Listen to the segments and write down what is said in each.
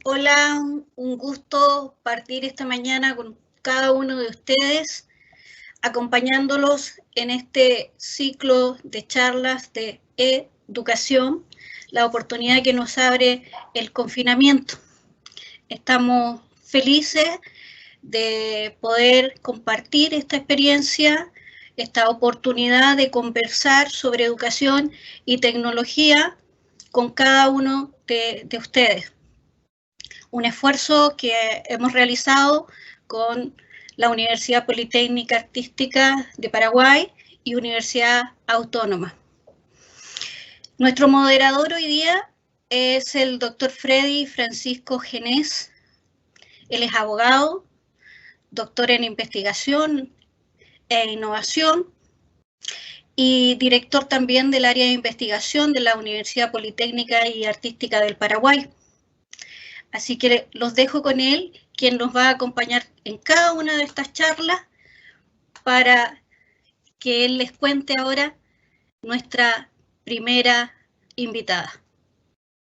Hola, un gusto partir esta mañana con cada uno de ustedes, acompañándolos en este ciclo de charlas de educación, la oportunidad que nos abre el confinamiento. Estamos felices de poder compartir esta experiencia, esta oportunidad de conversar sobre educación y tecnología con cada uno de ustedes. Un esfuerzo que hemos realizado con la Universidad Politécnica Artística de Paraguay y Universidad Autónoma. Nuestro moderador hoy día es el doctor Freddy Francisco Genés. Él es abogado, doctor en investigación e innovación y director también del área de investigación de la Universidad Politécnica y Artística del Paraguay. Así que los dejo con él, quien nos va a acompañar en cada una de estas charlas para que él les cuente ahora nuestra primera invitada.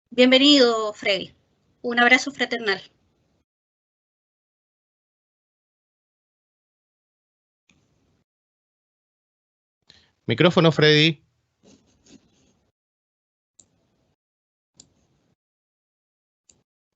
Bienvenido, Freddy. Un abrazo fraternal. Micrófono, Freddy.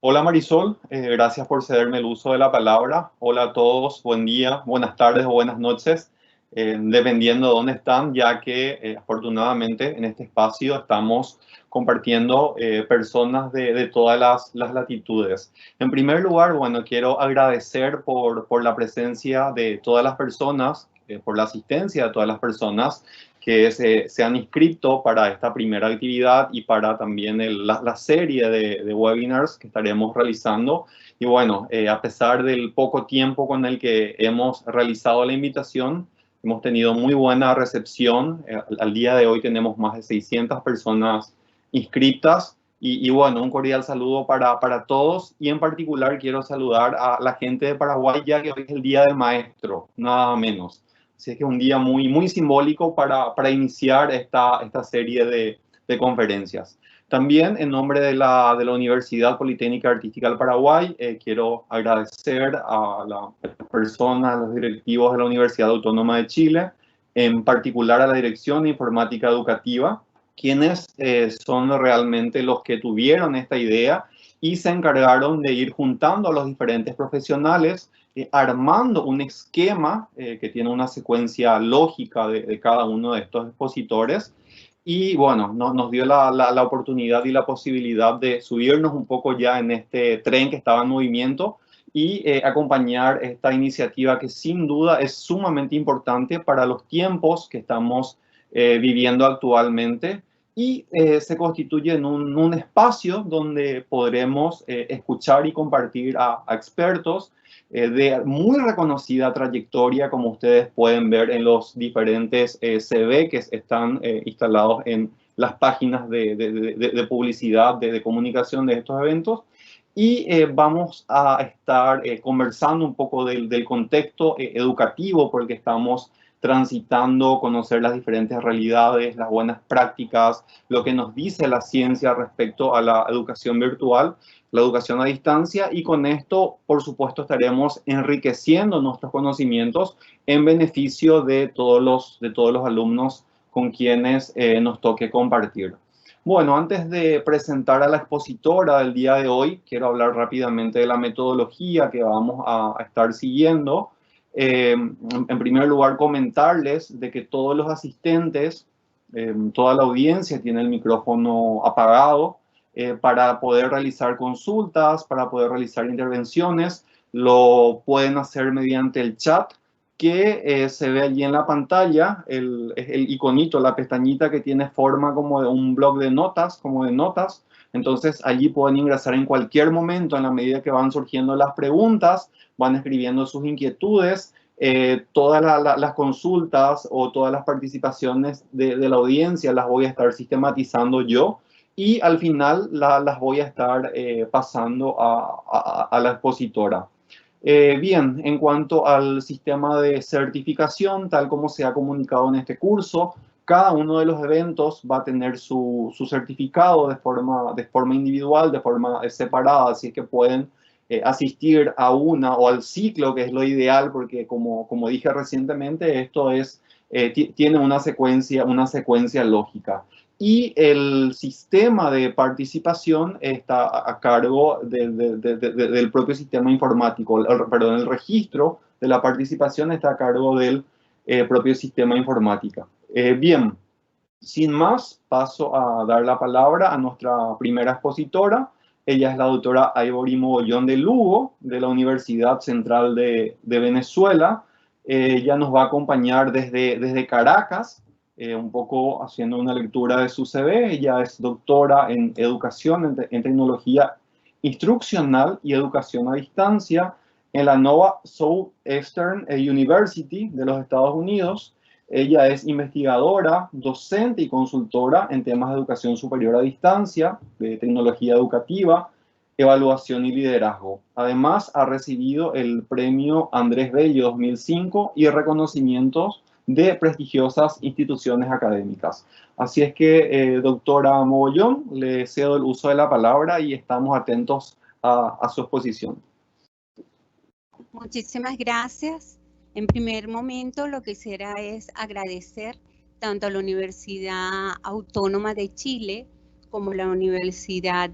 Hola Marisol, gracias por cederme el uso de la palabra. Hola a todos, buen día, buenas tardes o buenas noches, dependiendo de dónde están, ya que afortunadamente en este espacio estamos compartiendo personas de todas las latitudes. En primer lugar, bueno, quiero agradecer por la presencia de todas las personas, por la asistencia de todas las personas que se han inscrito para esta primera actividad y para también la serie de webinars que estaremos realizando. Y bueno, a pesar del poco tiempo con el que hemos realizado la invitación, hemos tenido muy buena recepción. Al día de hoy tenemos más de 600 personas inscritas. Y bueno, un cordial saludo para todos. Y en particular quiero saludar a la gente de Paraguay, ya que hoy es el Día del Maestro, nada menos. Así es que es un día muy simbólico para iniciar esta serie de conferencias. También en nombre de la Universidad Politécnica Artística del Paraguay, quiero agradecer a las personas, a los directivos de la Universidad Autónoma de Chile, en particular a la Dirección de Informática Educativa, quienes son realmente los que tuvieron esta idea y se encargaron de ir juntando a los diferentes profesionales, armando un esquema que tiene una secuencia lógica de cada uno de estos expositores. Y bueno, nos dio la oportunidad y la posibilidad de subirnos un poco ya en este tren que estaba en movimiento y acompañar esta iniciativa que sin duda es sumamente importante para los tiempos que estamos viviendo actualmente. Y se constituye en un espacio donde podremos escuchar y compartir a expertos de muy reconocida trayectoria, como ustedes pueden ver en los diferentes CV que están instalados en las páginas de publicidad, de comunicación de estos eventos. Y vamos a estar conversando un poco del contexto educativo, porque estamos transitando, conocer las diferentes realidades, las buenas prácticas, lo que nos dice la ciencia respecto a la educación virtual, la educación a distancia, y con esto, por supuesto, estaremos enriqueciendo nuestros conocimientos en beneficio de todos los alumnos con quienes nos toque compartir. Bueno, antes de presentar a la expositora del día de hoy, quiero hablar rápidamente de la metodología que vamos a estar siguiendo. En primer lugar, comentarles de que todos los asistentes, toda la audiencia tiene el micrófono apagado para poder realizar consultas, para poder realizar intervenciones. Lo pueden hacer mediante el chat que se ve allí en la pantalla, el iconito, la pestañita que tiene forma como de un bloc de notas, como de notas. Entonces allí pueden ingresar en cualquier momento, en la medida que van surgiendo las preguntas, van escribiendo sus inquietudes, todas las consultas o todas las participaciones de la audiencia las voy a estar sistematizando yo y al final las voy a estar pasando a la expositora. Bien, en cuanto al sistema de certificación, tal como se ha comunicado en este curso, Cada uno de los eventos va a tener su certificado de forma individual, de forma separada, así que pueden asistir a una o al ciclo, que es lo ideal, porque como dije recientemente, esto tiene una secuencia lógica. Y el sistema de participación está a cargo del propio sistema informático, perdón, el registro de la participación está a cargo del propio sistema informática. Bien, sin más, paso a dar la palabra a nuestra primera expositora. Ella es la doctora Ivory Mogollón de Lugo, de la Universidad Central de Venezuela. Ella nos va a acompañar desde Caracas, un poco haciendo una lectura de su CV. Ella es doctora en educación, en tecnología instruccional y educación a distancia en la Nova Southeastern University de los Estados Unidos. Ella es investigadora, docente y consultora en temas de educación superior a distancia, de tecnología educativa, evaluación y liderazgo. Además, ha recibido el premio Andrés Bello 2005 y reconocimientos de prestigiosas instituciones académicas. Así es que, doctora Mogollón, le cedo el uso de la palabra y estamos atentos a su exposición. Muchísimas gracias. En primer momento, lo que quisiera es agradecer tanto a la Universidad Autónoma de Chile como la Universidad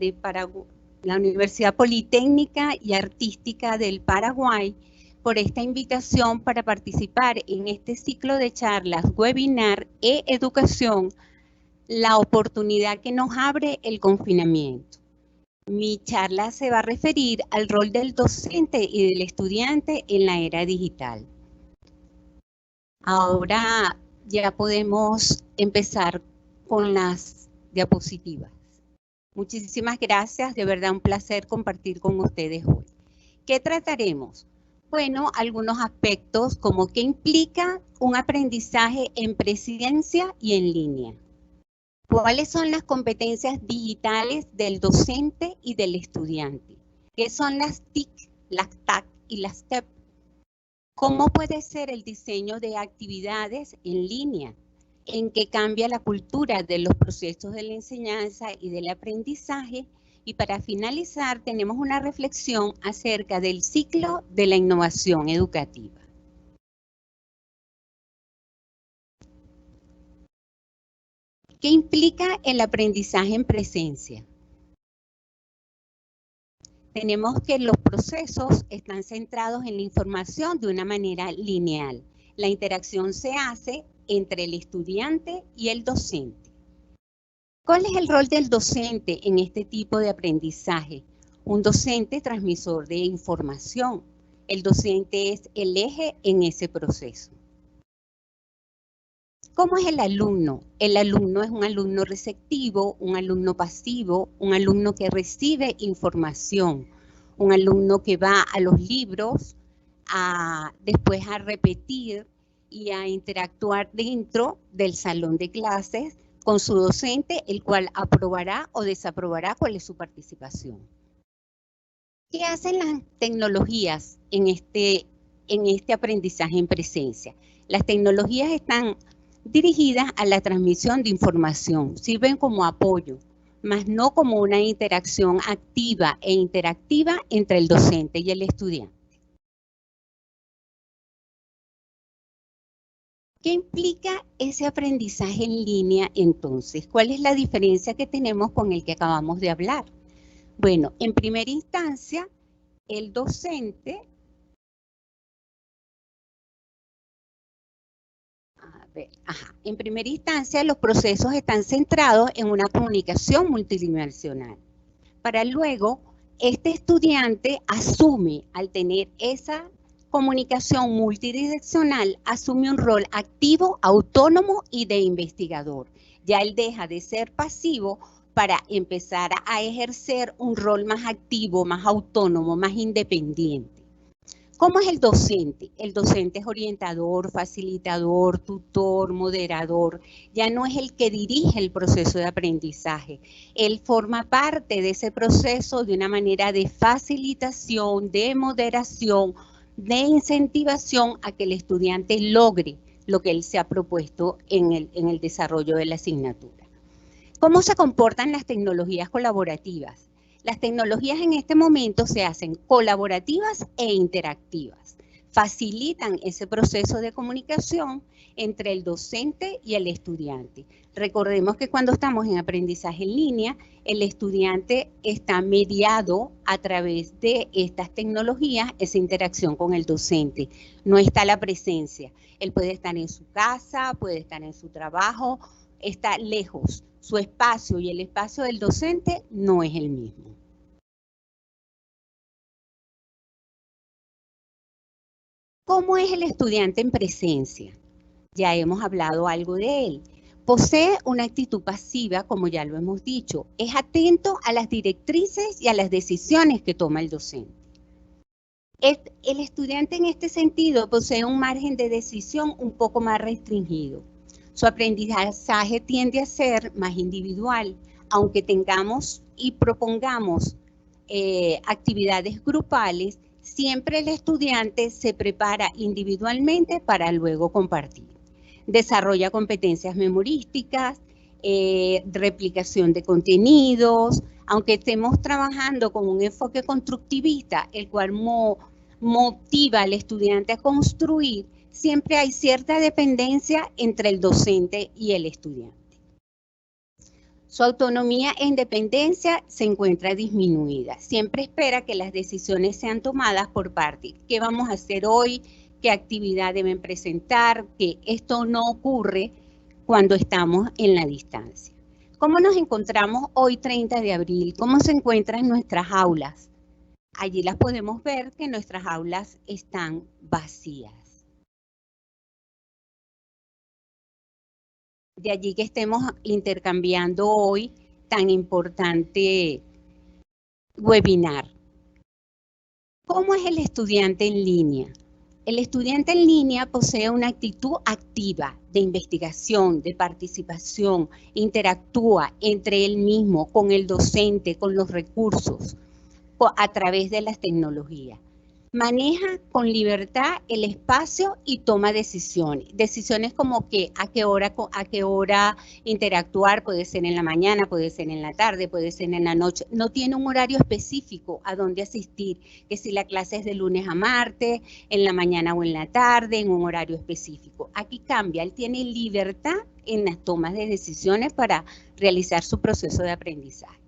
la Universidad Politécnica y Artística del Paraguay por esta invitación para participar en este ciclo de charlas, webinar e educación, la oportunidad que nos abre el confinamiento. Mi charla se va a referir al rol del docente y del estudiante en la era digital. Ahora ya podemos empezar con las diapositivas. Muchísimas gracias, de verdad un placer compartir con ustedes hoy. ¿Qué trataremos? Bueno, algunos aspectos como qué implica un aprendizaje en presencia y en línea. ¿Cuáles son las competencias digitales del docente y del estudiante? ¿Qué son las TIC, las TAC y las TEP? ¿Cómo puede ser el diseño de actividades en línea? ¿En qué cambia la cultura de los procesos de la enseñanza y del aprendizaje? Y para finalizar, tenemos una reflexión acerca del ciclo de la innovación educativa. ¿Qué implica el aprendizaje en presencia? Tenemos que los procesos están centrados en la información de una manera lineal. La interacción se hace entre el estudiante y el docente. ¿Cuál es el rol del docente en este tipo de aprendizaje? Un docente transmisor de información. El docente es el eje en ese proceso. ¿Cómo es el alumno? El alumno es un alumno receptivo, un alumno pasivo, un alumno que recibe información, un alumno que va a los libros, después a repetir y a interactuar dentro del salón de clases con su docente, el cual aprobará o desaprobará cuál es su participación. ¿Qué hacen las tecnologías en este aprendizaje en presencia? Las tecnologías están dirigidas a la transmisión de información, sirven como apoyo, mas no como una interacción activa e interactiva entre el docente y el estudiante. ¿Qué implica ese aprendizaje en línea entonces? ¿Cuál es la diferencia que tenemos con el que acabamos de hablar? Bueno, en primera instancia, el docente en primera instancia, los procesos están centrados en una comunicación multidimensional. Para luego, este estudiante asume, al tener esa comunicación multidireccional, asume un rol activo, autónomo y de investigador. Ya él deja de ser pasivo para empezar a ejercer un rol más activo, más autónomo, más independiente. ¿Cómo es el docente? El docente es orientador, facilitador, tutor, moderador. Ya no es el que dirige el proceso de aprendizaje. Él forma parte de ese proceso de una manera de facilitación, de moderación, de incentivación a que el estudiante logre lo que él se ha propuesto en el desarrollo de la asignatura. ¿Cómo se comportan las tecnologías colaborativas? Las tecnologías en este momento se hacen colaborativas e interactivas. Facilitan ese proceso de comunicación entre el docente y el estudiante. Recordemos que cuando estamos en aprendizaje en línea, el estudiante está mediado a través de estas tecnologías, esa interacción con el docente. No está la presencia. Él puede estar en su casa, puede estar en su trabajo, está lejos. Su espacio y el espacio del docente no es el mismo. ¿Cómo es el estudiante en presencia? Ya hemos hablado algo de él. Posee una actitud pasiva, como ya lo hemos dicho. Es atento a las directrices y a las decisiones que toma el docente. El estudiante en este sentido posee un margen de decisión un poco más restringido. Su aprendizaje tiende a ser más individual, aunque tengamos y propongamos actividades grupales, siempre el estudiante se prepara individualmente para luego compartir. Desarrolla competencias memorísticas, replicación de contenidos, aunque estemos trabajando con un enfoque constructivista, el cual motiva al estudiante a construir, siempre hay cierta dependencia entre el docente y el estudiante. Su autonomía e independencia se encuentra disminuida. Siempre espera que las decisiones sean tomadas por parte. ¿Qué vamos a hacer hoy? ¿Qué actividad deben presentar? Que esto no ocurre cuando estamos en la distancia. ¿Cómo nos encontramos hoy 30 de abril? ¿Cómo se encuentran nuestras aulas? Allí las podemos ver que nuestras aulas están vacías. De allí que estemos intercambiando hoy tan importante webinar. ¿Cómo es el estudiante en línea? El estudiante en línea posee una actitud activa de investigación, de participación, interactúa entre él mismo, con el docente, con los recursos, a través de las tecnologías. Maneja con libertad el espacio y toma decisiones. Decisiones como que a qué hora interactuar, puede ser en la mañana, puede ser en la tarde, puede ser en la noche. No tiene un horario específico a dónde asistir, que si la clase es de lunes a martes, en la mañana o en la tarde, en un horario específico. Aquí cambia, él tiene libertad en las tomas de decisiones para realizar su proceso de aprendizaje.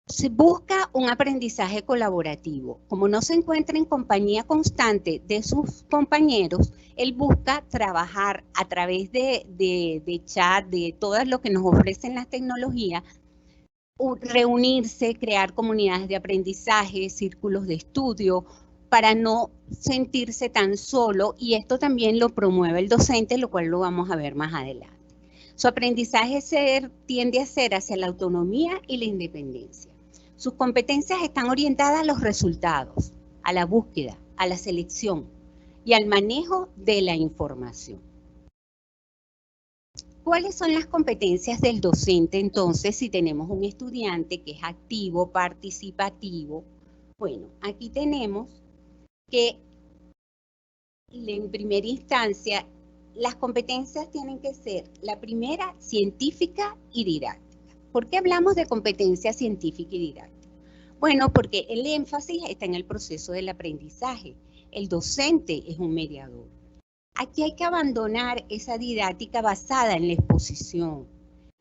Se busca un aprendizaje colaborativo. Como no se encuentra en compañía constante de sus compañeros, él busca trabajar a través de chat, de todo lo que nos ofrecen las tecnologías, reunirse, crear comunidades de aprendizaje, círculos de estudio, para no sentirse tan solo, y esto también lo promueve el docente, lo cual lo vamos a ver más adelante. Su aprendizaje tiende a ser hacia la autonomía y la independencia. Sus competencias están orientadas a los resultados, a la búsqueda, a la selección y al manejo de la información. ¿Cuáles son las competencias del docente entonces si tenemos un estudiante que es activo, participativo? Bueno, aquí tenemos que en primera instancia las competencias tienen que ser la primera científica y didáctica. ¿Por qué hablamos de competencia científica y didáctica? Bueno, porque el énfasis está en el proceso del aprendizaje. El docente es un mediador. Aquí hay que abandonar esa didáctica basada en la exposición,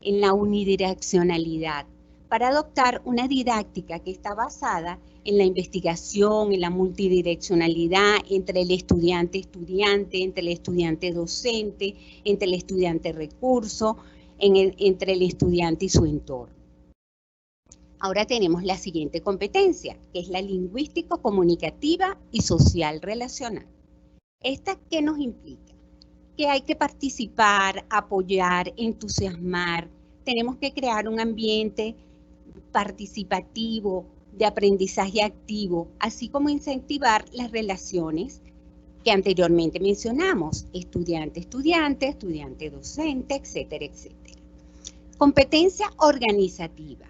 en la unidireccionalidad, para adoptar una didáctica que está basada en la investigación, en la multidireccionalidad entre el estudiante-estudiante, entre el estudiante-docente, entre el estudiante-recurso, entre el estudiante y su entorno. Ahora tenemos la siguiente competencia, que es la lingüístico-comunicativa y social-relacional. ¿Esta qué nos implica? Que hay que participar, apoyar, entusiasmar. Tenemos que crear un ambiente participativo, de aprendizaje activo, así como incentivar las relaciones que anteriormente mencionamos, estudiante-estudiante, estudiante-docente, etcétera, etcétera. Competencia organizativa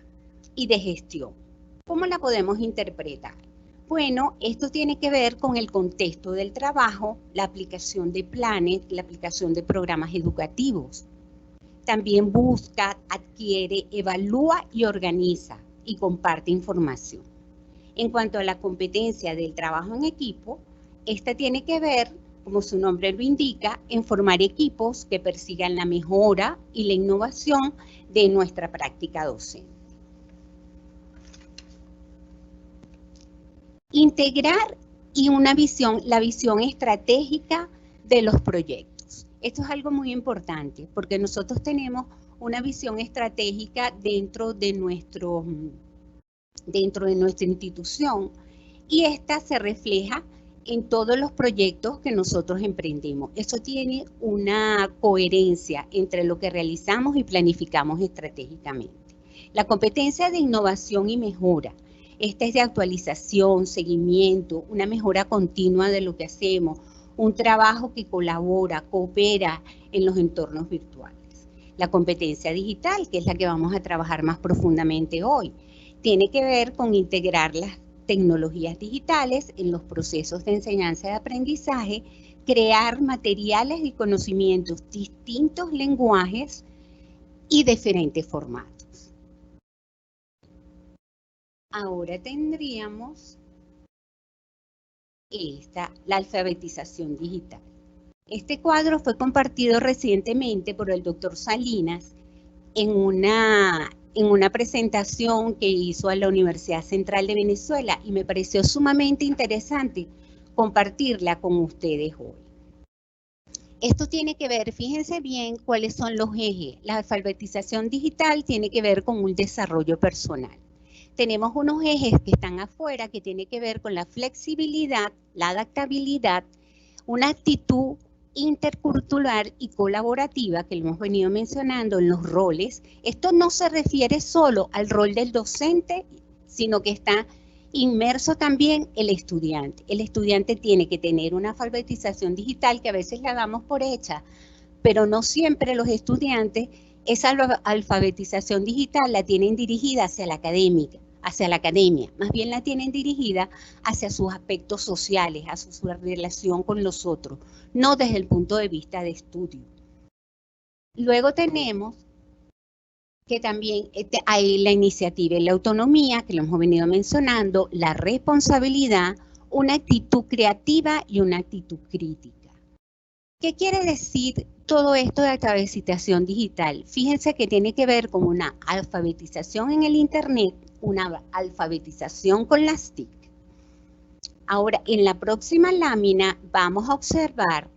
y de gestión. ¿Cómo la podemos interpretar? Bueno, esto tiene que ver con el contexto del trabajo, la aplicación de planes, la aplicación de programas educativos. También busca, adquiere, evalúa y organiza y comparte información. En cuanto a la competencia del trabajo en equipo, esta tiene que ver, como su nombre lo indica, en formar equipos que persigan la mejora y la innovación de nuestra práctica docente. Integrar y una visión, la visión estratégica de los proyectos. Esto es algo muy importante porque nosotros tenemos una visión estratégica dentro de nuestra institución y esta se refleja en todos los proyectos que nosotros emprendemos. Eso tiene una coherencia entre lo que realizamos y planificamos estratégicamente. La competencia de innovación y mejora. Esta es de actualización, seguimiento, una mejora continua de lo que hacemos, un trabajo que colabora, coopera en los entornos virtuales. La competencia digital, que es la que vamos a trabajar más profundamente hoy, tiene que ver con integrar las tecnologías digitales en los procesos de enseñanza y aprendizaje, crear materiales y conocimientos, distintos lenguajes y diferentes formatos. Ahora tendríamos la alfabetización digital. Este cuadro fue compartido recientemente por el doctor Salinas en una presentación que hizo a la Universidad Central de Venezuela y me pareció sumamente interesante compartirla con ustedes hoy. Esto tiene que ver, fíjense bien cuáles son los ejes. La alfabetización digital tiene que ver con un desarrollo personal. Tenemos unos ejes que están afuera que tiene que ver con la flexibilidad, la adaptabilidad, una actitud intercultural y colaborativa que lo hemos venido mencionando en los roles. Esto no se refiere solo al rol del docente, sino que está inmerso también el estudiante. El estudiante tiene que tener una alfabetización digital que a veces la damos por hecha, pero no siempre los estudiantes esa alfabetización digital la tienen dirigida hacia la academia, más bien la tienen dirigida hacia sus aspectos sociales, hacia su relación con los otros, no desde el punto de vista de estudio. Luego tenemos que también hay la iniciativa y la autonomía, que lo hemos venido mencionando, la responsabilidad, una actitud creativa y una actitud crítica. ¿Qué quiere decir todo esto de alfabetización digital? Fíjense que tiene que ver con una alfabetización en el Internet, una alfabetización con las TIC. Ahora, en la próxima lámina vamos a observar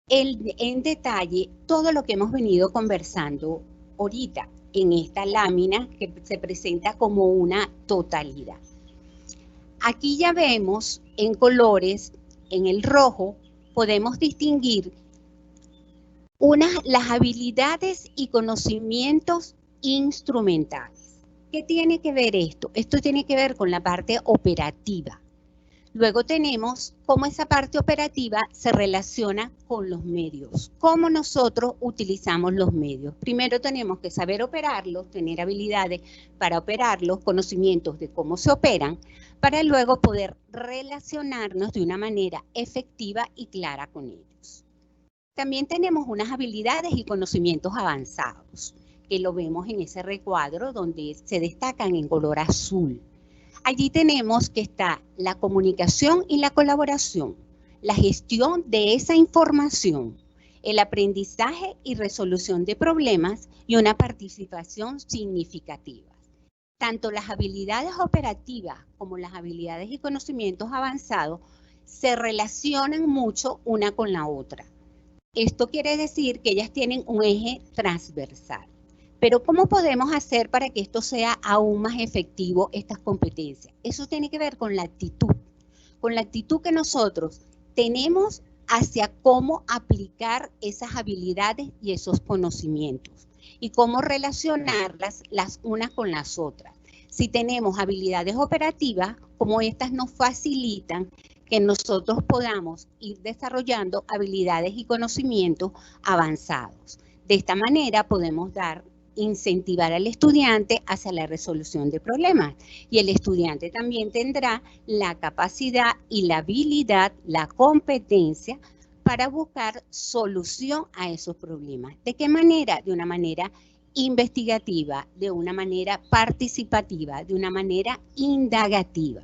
en detalle todo lo que hemos venido conversando ahorita en esta lámina que se presenta como una totalidad. Aquí ya vemos en colores, en el rojo, podemos distinguir las habilidades y conocimientos instrumentales. ¿Qué tiene que ver esto? Esto tiene que ver con la parte operativa. Luego tenemos cómo esa parte operativa se relaciona con los medios, cómo nosotros utilizamos los medios. Primero tenemos que saber operarlos, tener habilidades para operarlos, conocimientos de cómo se operan, para luego poder relacionarnos de una manera efectiva y clara con ellos. También tenemos unas habilidades y conocimientos avanzados, que lo vemos en ese recuadro donde se destacan en color azul. Allí tenemos que está la comunicación y la colaboración, la gestión de esa información, el aprendizaje y resolución de problemas y una participación significativa. Tanto las habilidades operativas como las habilidades y conocimientos avanzados se relacionan mucho una con la otra. Esto quiere decir que ellas tienen un eje transversal. Pero ¿cómo podemos hacer para que esto sea aún más efectivo, estas competencias? Eso tiene que ver con la actitud que nosotros tenemos hacia cómo aplicar esas habilidades y esos conocimientos y cómo relacionarlas las unas con las otras. Si tenemos habilidades operativas, como estas nos facilitan que nosotros podamos ir desarrollando habilidades y conocimientos avanzados. De esta manera podemos dar incentivar al estudiante hacia la resolución de problemas. Y el estudiante también tendrá la capacidad y la habilidad, la competencia para buscar solución a esos problemas. ¿De qué manera? De una manera investigativa, de una manera participativa, de una manera indagativa.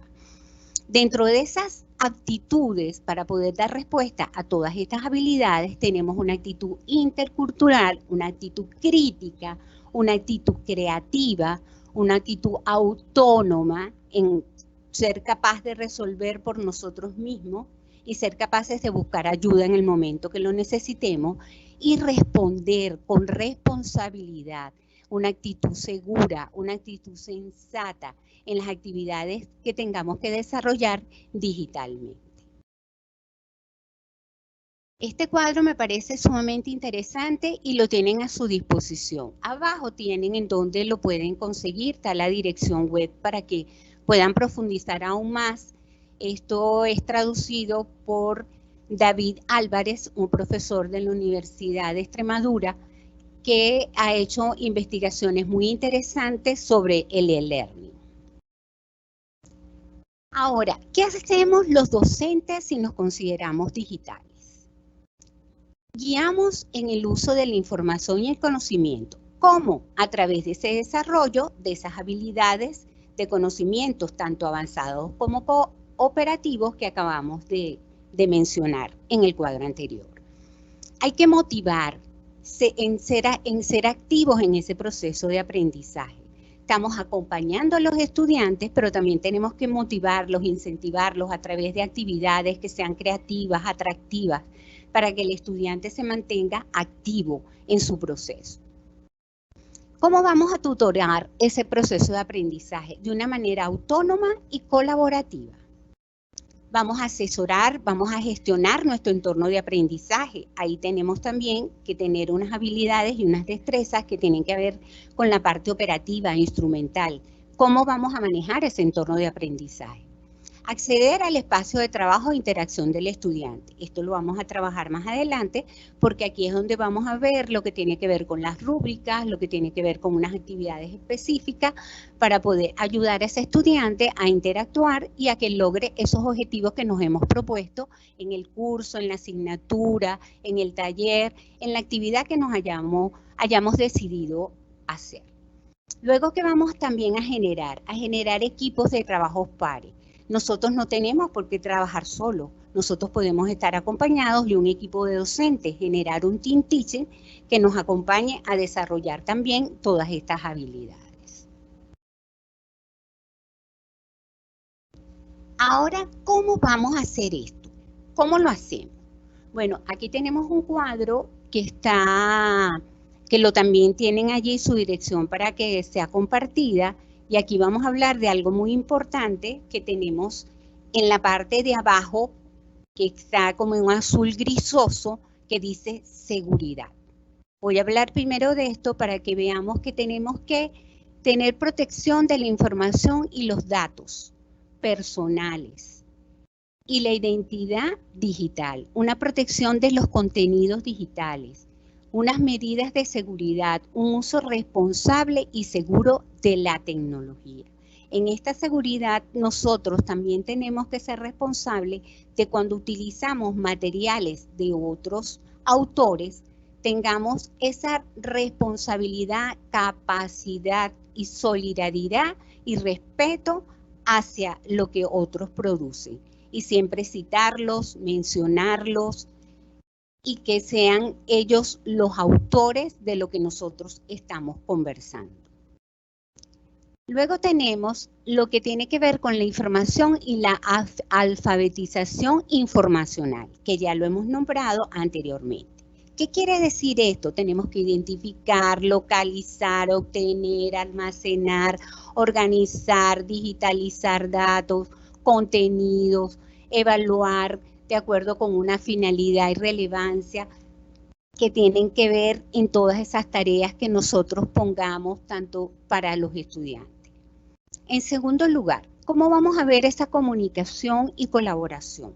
Dentro de esas aptitudes para poder dar respuesta a todas estas habilidades tenemos una actitud intercultural, una actitud crítica, una actitud creativa, una actitud autónoma en ser capaz de resolver por nosotros mismos y ser capaces de buscar ayuda en el momento que lo necesitemos y responder con responsabilidad, una actitud segura, una actitud sensata en las actividades que tengamos que desarrollar digitalmente. Este cuadro me parece sumamente interesante y lo tienen a su disposición. Abajo tienen en donde lo pueden conseguir, está la dirección web para que puedan profundizar aún más. Esto es traducido por David Álvarez, un profesor de la Universidad de Extremadura, que ha hecho investigaciones muy interesantes sobre el e-learning. Ahora, ¿qué hacemos los docentes si nos consideramos digitales? Guiamos en el uso de la información y el conocimiento. ¿Cómo? A través de ese desarrollo de esas habilidades de conocimientos, tanto avanzados como operativos que acabamos de mencionar en el cuadro anterior. Hay que motivar en ser activos en ese proceso de aprendizaje. Estamos acompañando a los estudiantes, pero también tenemos que motivarlos, incentivarlos a través de actividades que sean creativas, atractivas, para que el estudiante se mantenga activo en su proceso. ¿Cómo vamos a tutorar ese proceso de aprendizaje? De una manera autónoma y colaborativa. Vamos a asesorar, vamos a gestionar nuestro entorno de aprendizaje. Ahí tenemos también que tener unas habilidades y unas destrezas que tienen que ver con la parte operativa, instrumental. ¿Cómo vamos a manejar ese entorno de aprendizaje? Acceder al espacio de trabajo e interacción del estudiante. Esto lo vamos a trabajar más adelante porque aquí es donde vamos a ver lo que tiene que ver con las rúbricas, lo que tiene que ver con unas actividades específicas para poder ayudar a ese estudiante a interactuar y a que logre esos objetivos que nos hemos propuesto en el curso, en la asignatura, en el taller, en la actividad que nos hayamos decidido hacer. Luego que vamos también a generar equipos de trabajos pares. Nosotros no tenemos por qué trabajar solos. Nosotros podemos estar acompañados de un equipo de docentes, generar un team teaching que nos acompañe a desarrollar también todas estas habilidades. Ahora, ¿cómo vamos a hacer esto? ¿Cómo lo hacemos? Bueno, aquí tenemos un cuadro que también tienen allí su dirección para que sea compartida. Y aquí vamos a hablar de algo muy importante que tenemos en la parte de abajo, que está como en un azul grisoso, que dice seguridad. Voy a hablar primero de esto para que veamos que tenemos que tener protección de la información y los datos personales. Y la identidad digital, una protección de los contenidos digitales. Unas medidas de seguridad, un uso responsable y seguro de la tecnología. En esta seguridad nosotros también tenemos que ser responsables de cuando utilizamos materiales de otros autores, tengamos esa responsabilidad, capacidad y solidaridad y respeto hacia lo que otros producen. Y siempre citarlos, mencionarlos, y que sean ellos los autores de lo que nosotros estamos conversando. Luego tenemos lo que tiene que ver con la información y la alfabetización informacional, que ya lo hemos nombrado anteriormente. ¿Qué quiere decir esto? Tenemos que identificar, localizar, obtener, almacenar, organizar, digitalizar datos, contenidos, evaluar, de acuerdo con una finalidad y relevancia que tienen que ver en todas esas tareas que nosotros pongamos tanto para los estudiantes. En segundo lugar, ¿cómo vamos a ver esa comunicación y colaboración?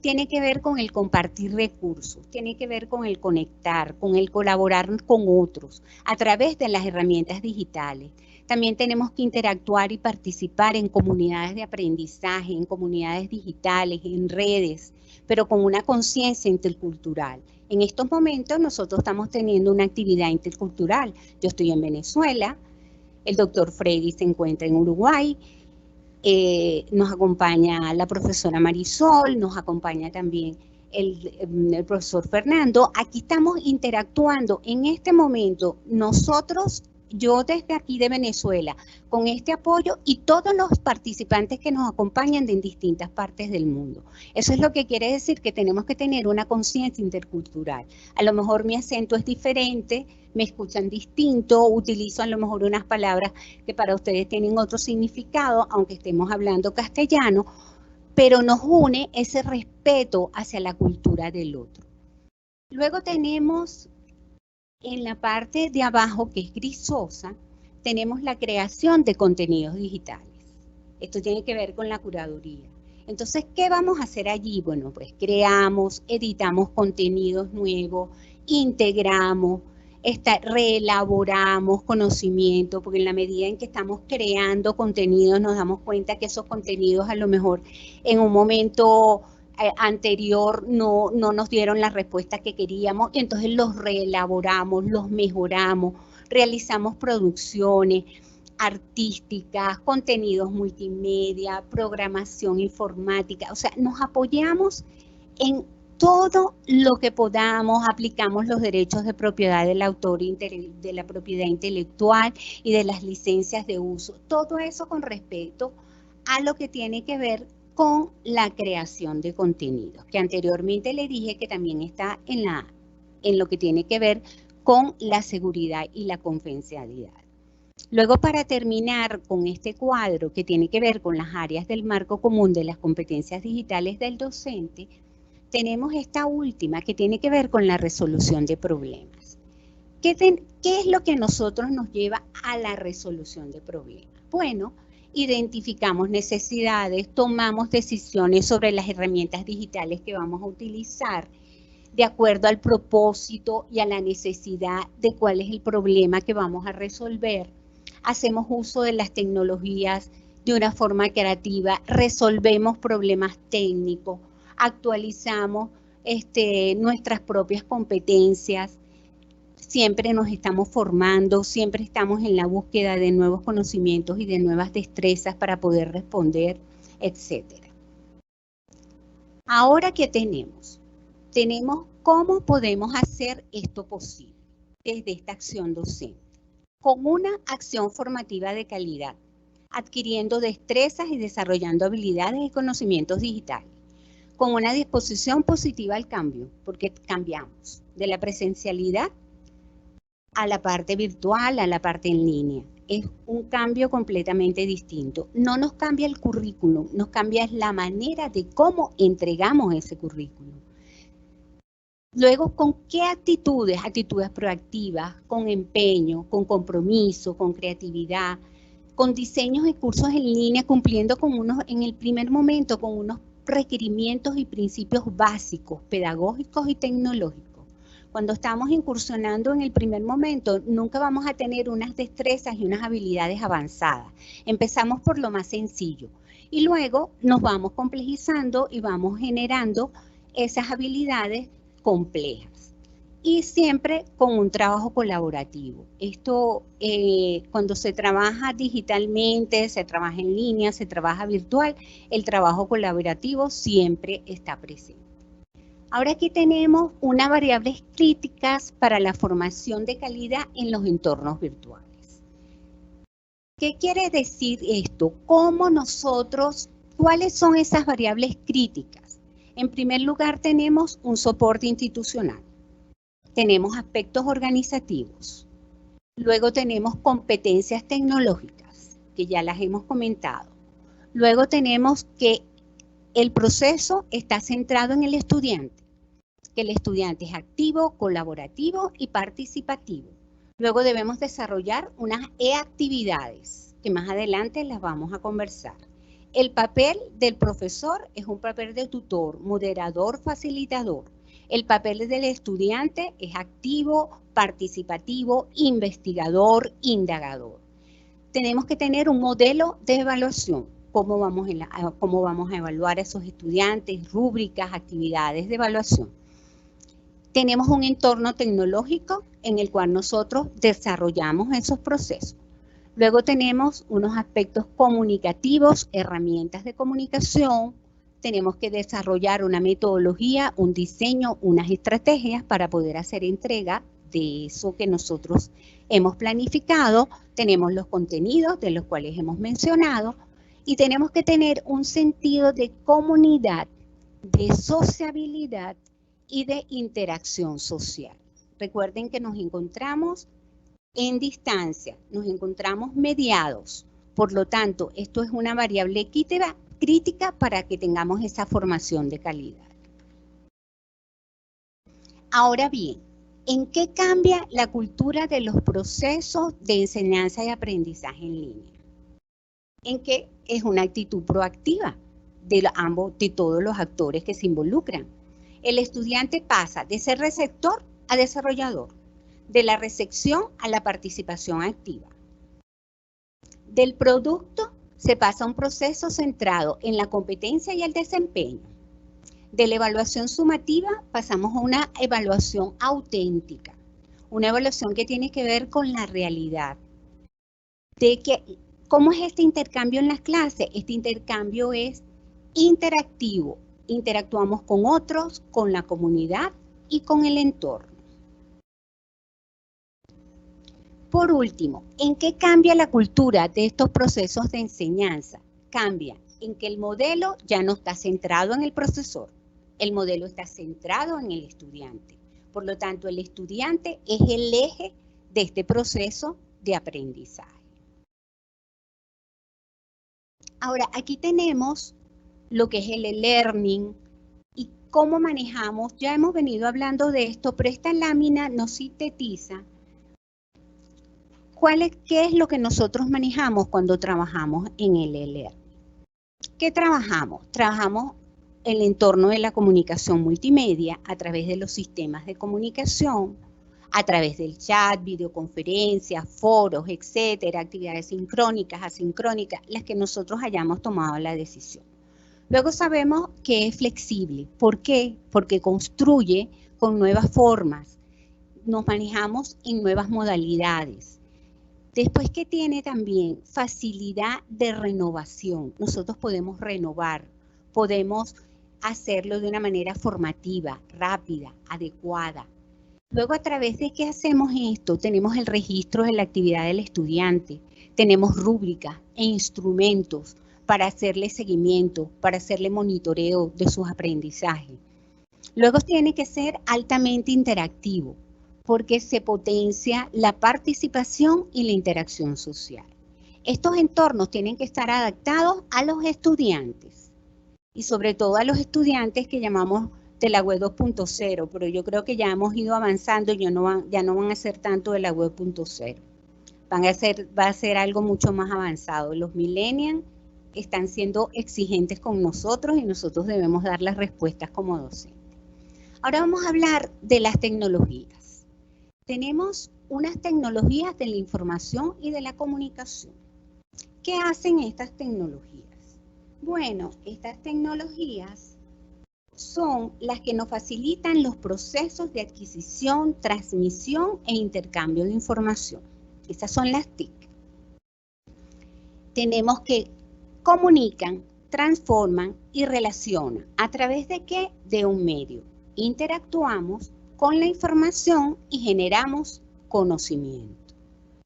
tiene que ver con el compartir recursos, tiene que ver con el conectar, con el colaborar con otros a través de las herramientas digitales. También tenemos que interactuar y participar en comunidades de aprendizaje, en comunidades digitales, en redes, pero con una conciencia intercultural. En estos momentos nosotros estamos teniendo una actividad intercultural. Yo estoy en Venezuela, el doctor Freddy se encuentra en Uruguay, nos acompaña la profesora Marisol, nos acompaña también el profesor Fernando. Aquí estamos interactuando en este momento nosotros, yo desde aquí de Venezuela, con este apoyo y todos los participantes que nos acompañan de distintas partes del mundo. Eso es lo que quiere decir que tenemos que tener una conciencia intercultural. A lo mejor mi acento es diferente, me escuchan distinto, utilizo a lo mejor unas palabras que para ustedes tienen otro significado, aunque estemos hablando castellano, pero nos une ese respeto hacia la cultura del otro. Luego tenemos en la parte de abajo, que es grisosa, tenemos la creación de contenidos digitales. Esto tiene que ver con la curaduría. Entonces, ¿qué vamos a hacer allí? Bueno, pues creamos, editamos contenidos nuevos, integramos, reelaboramos conocimiento, porque en la medida en que estamos creando contenidos nos damos cuenta que esos contenidos a lo mejor en un momento anterior no nos dieron la respuesta que queríamos, y entonces los reelaboramos, los mejoramos, realizamos producciones artísticas, contenidos multimedia, programación informática, o sea, nos apoyamos en todo lo que podamos, aplicamos los derechos de propiedad del autor, de la propiedad intelectual y de las licencias de uso, todo eso con respecto a lo que tiene que ver con la creación de contenidos, que anteriormente le dije que también está en lo que tiene que ver con la seguridad y la confidencialidad. Luego, para terminar con este cuadro que tiene que ver con las áreas del marco común de las competencias digitales del docente, tenemos esta última que tiene que ver con la resolución de problemas. ¿Qué es lo que a nosotros nos lleva a la resolución de problemas? Bueno, identificamos necesidades, tomamos decisiones sobre las herramientas digitales que vamos a utilizar de acuerdo al propósito y a la necesidad de cuál es el problema que vamos a resolver. Hacemos uso de las tecnologías de una forma creativa, resolvemos problemas técnicos, actualizamos nuestras propias competencias, siempre nos estamos formando, siempre estamos en la búsqueda de nuevos conocimientos y de nuevas destrezas para poder responder, etc. Ahora, ¿qué tenemos? Tenemos cómo podemos hacer esto posible desde esta acción docente, con una acción formativa de calidad, adquiriendo destrezas y desarrollando habilidades y conocimientos digitales, con una disposición positiva al cambio, porque cambiamos de la presencialidad a la parte virtual, a la parte en línea. Es un cambio completamente distinto. No nos cambia el currículum, nos cambia la manera de cómo entregamos ese currículum. Luego, ¿con qué actitudes? Actitudes proactivas, con empeño, con compromiso, con creatividad, con diseños y cursos en línea, cumpliendo con en el primer momento, con unos requerimientos y principios básicos, pedagógicos y tecnológicos. Cuando estamos incursionando en el primer momento, nunca vamos a tener unas destrezas y unas habilidades avanzadas. Empezamos por lo más sencillo y luego nos vamos complejizando y vamos generando esas habilidades complejas. Y siempre con un trabajo colaborativo. Esto, cuando se trabaja digitalmente, se trabaja en línea, se trabaja virtual, el trabajo colaborativo siempre está presente. Ahora aquí tenemos unas variables críticas para la formación de calidad en los entornos virtuales. ¿Qué quiere decir esto? ¿Cuáles son esas variables críticas? En primer lugar, tenemos un soporte institucional. Tenemos aspectos organizativos. Luego tenemos competencias tecnológicas, que ya las hemos comentado. Luego tenemos que el proceso está centrado en el estudiante, que el estudiante es activo, colaborativo y participativo. Luego debemos desarrollar unas actividades, que más adelante las vamos a conversar. El papel del profesor es un papel de tutor, moderador, facilitador. El papel del estudiante es activo, participativo, investigador, indagador. Tenemos que tener un modelo de evaluación. ¿Cómo vamos a evaluar a esos estudiantes? Rúbricas, actividades de evaluación. Tenemos un entorno tecnológico en el cual nosotros desarrollamos esos procesos. Luego tenemos unos aspectos comunicativos, herramientas de comunicación. Tenemos que desarrollar una metodología, un diseño, unas estrategias para poder hacer entrega de eso que nosotros hemos planificado. Tenemos los contenidos de los cuales hemos mencionado y tenemos que tener un sentido de comunidad, de sociabilidad y de interacción social. Recuerden que nos encontramos en distancia, nos encontramos mediados. Por lo tanto, esto es una variable crítica para que tengamos esa formación de calidad. Ahora bien, ¿en qué cambia la cultura de los procesos de enseñanza y aprendizaje en línea? En que es una actitud proactiva de todos los actores que se involucran. El estudiante pasa de ser receptor a desarrollador, de la recepción a la participación activa. Del producto se pasa a un proceso centrado en la competencia y el desempeño. De la evaluación sumativa pasamos a una evaluación auténtica, una evaluación que tiene que ver con la realidad. ¿Cómo es este intercambio en las clases? Este intercambio es interactivo. Interactuamos con otros, con la comunidad y con el entorno. Por último, ¿en qué cambia la cultura de estos procesos de enseñanza? Cambia en que el modelo ya no está centrado en el profesor, el modelo está centrado en el estudiante. Por lo tanto, el estudiante es el eje de este proceso de aprendizaje. Ahora, aquí tenemos lo que es el e-learning y cómo manejamos. Ya hemos venido hablando de esto, pero esta lámina nos sintetiza qué es lo que nosotros manejamos cuando trabajamos en el e-learning. ¿Qué trabajamos? Trabajamos el entorno de la comunicación multimedia a través de los sistemas de comunicación, a través del chat, videoconferencias, foros, etcétera, actividades sincrónicas, asincrónicas, las que nosotros hayamos tomado la decisión. Luego sabemos que es flexible. ¿Por qué? Porque construye con nuevas formas. Nos manejamos en nuevas modalidades. Después que tiene también facilidad de renovación. Nosotros podemos renovar, podemos hacerlo de una manera formativa, rápida, adecuada. Luego, a través de qué hacemos esto, tenemos el registro de la actividad del estudiante, tenemos rúbricas e instrumentos para hacerle seguimiento, para hacerle monitoreo de sus aprendizajes. Luego tiene que ser altamente interactivo, porque se potencia la participación y la interacción social. Estos entornos tienen que estar adaptados a los estudiantes y sobre todo a los estudiantes que llamamos de la web 2.0, pero yo creo que ya hemos ido avanzando y ya no van a ser tanto de la web 2.0. Va a ser algo mucho más avanzado. Los millennials están siendo exigentes con nosotros y nosotros debemos dar las respuestas como docentes. Ahora vamos a hablar de las tecnologías. Tenemos unas tecnologías de la información y de la comunicación. ¿Qué hacen estas tecnologías? Bueno, estas tecnologías son las que nos facilitan los procesos de adquisición, transmisión e intercambio de información. Esas son las TIC. Tenemos que comunican, transforman y relacionan. ¿A través de qué? De un medio. Interactuamos con la información y generamos conocimiento.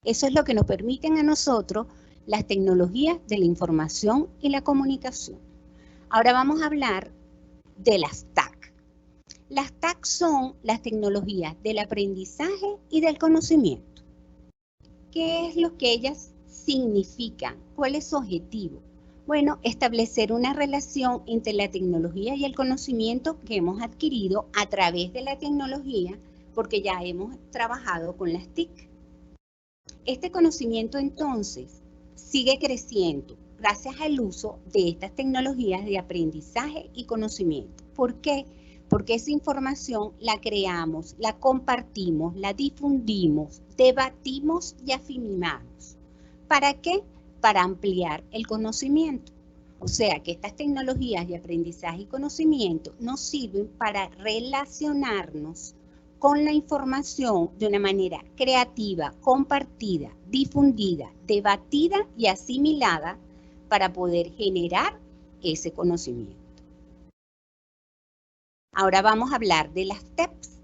Eso es lo que nos permiten a nosotros las tecnologías de la información y la comunicación. Ahora vamos a hablar de las TAC. Las TAC son las tecnologías del aprendizaje y del conocimiento. ¿Qué es lo que ellas significan? ¿Cuál es su objetivo? Bueno, establecer una relación entre la tecnología y el conocimiento que hemos adquirido a través de la tecnología, porque ya hemos trabajado con las TIC. Este conocimiento entonces sigue creciendo. gracias al uso de estas tecnologías de aprendizaje y conocimiento. ¿Por qué? Porque esa información la creamos, la compartimos, la difundimos, debatimos y afinamos. ¿Para qué? Para ampliar el conocimiento. O sea que estas tecnologías de aprendizaje y conocimiento nos sirven para relacionarnos con la información de una manera creativa, compartida, difundida, debatida y asimilada para poder generar ese conocimiento. Ahora vamos a hablar de las TEPs.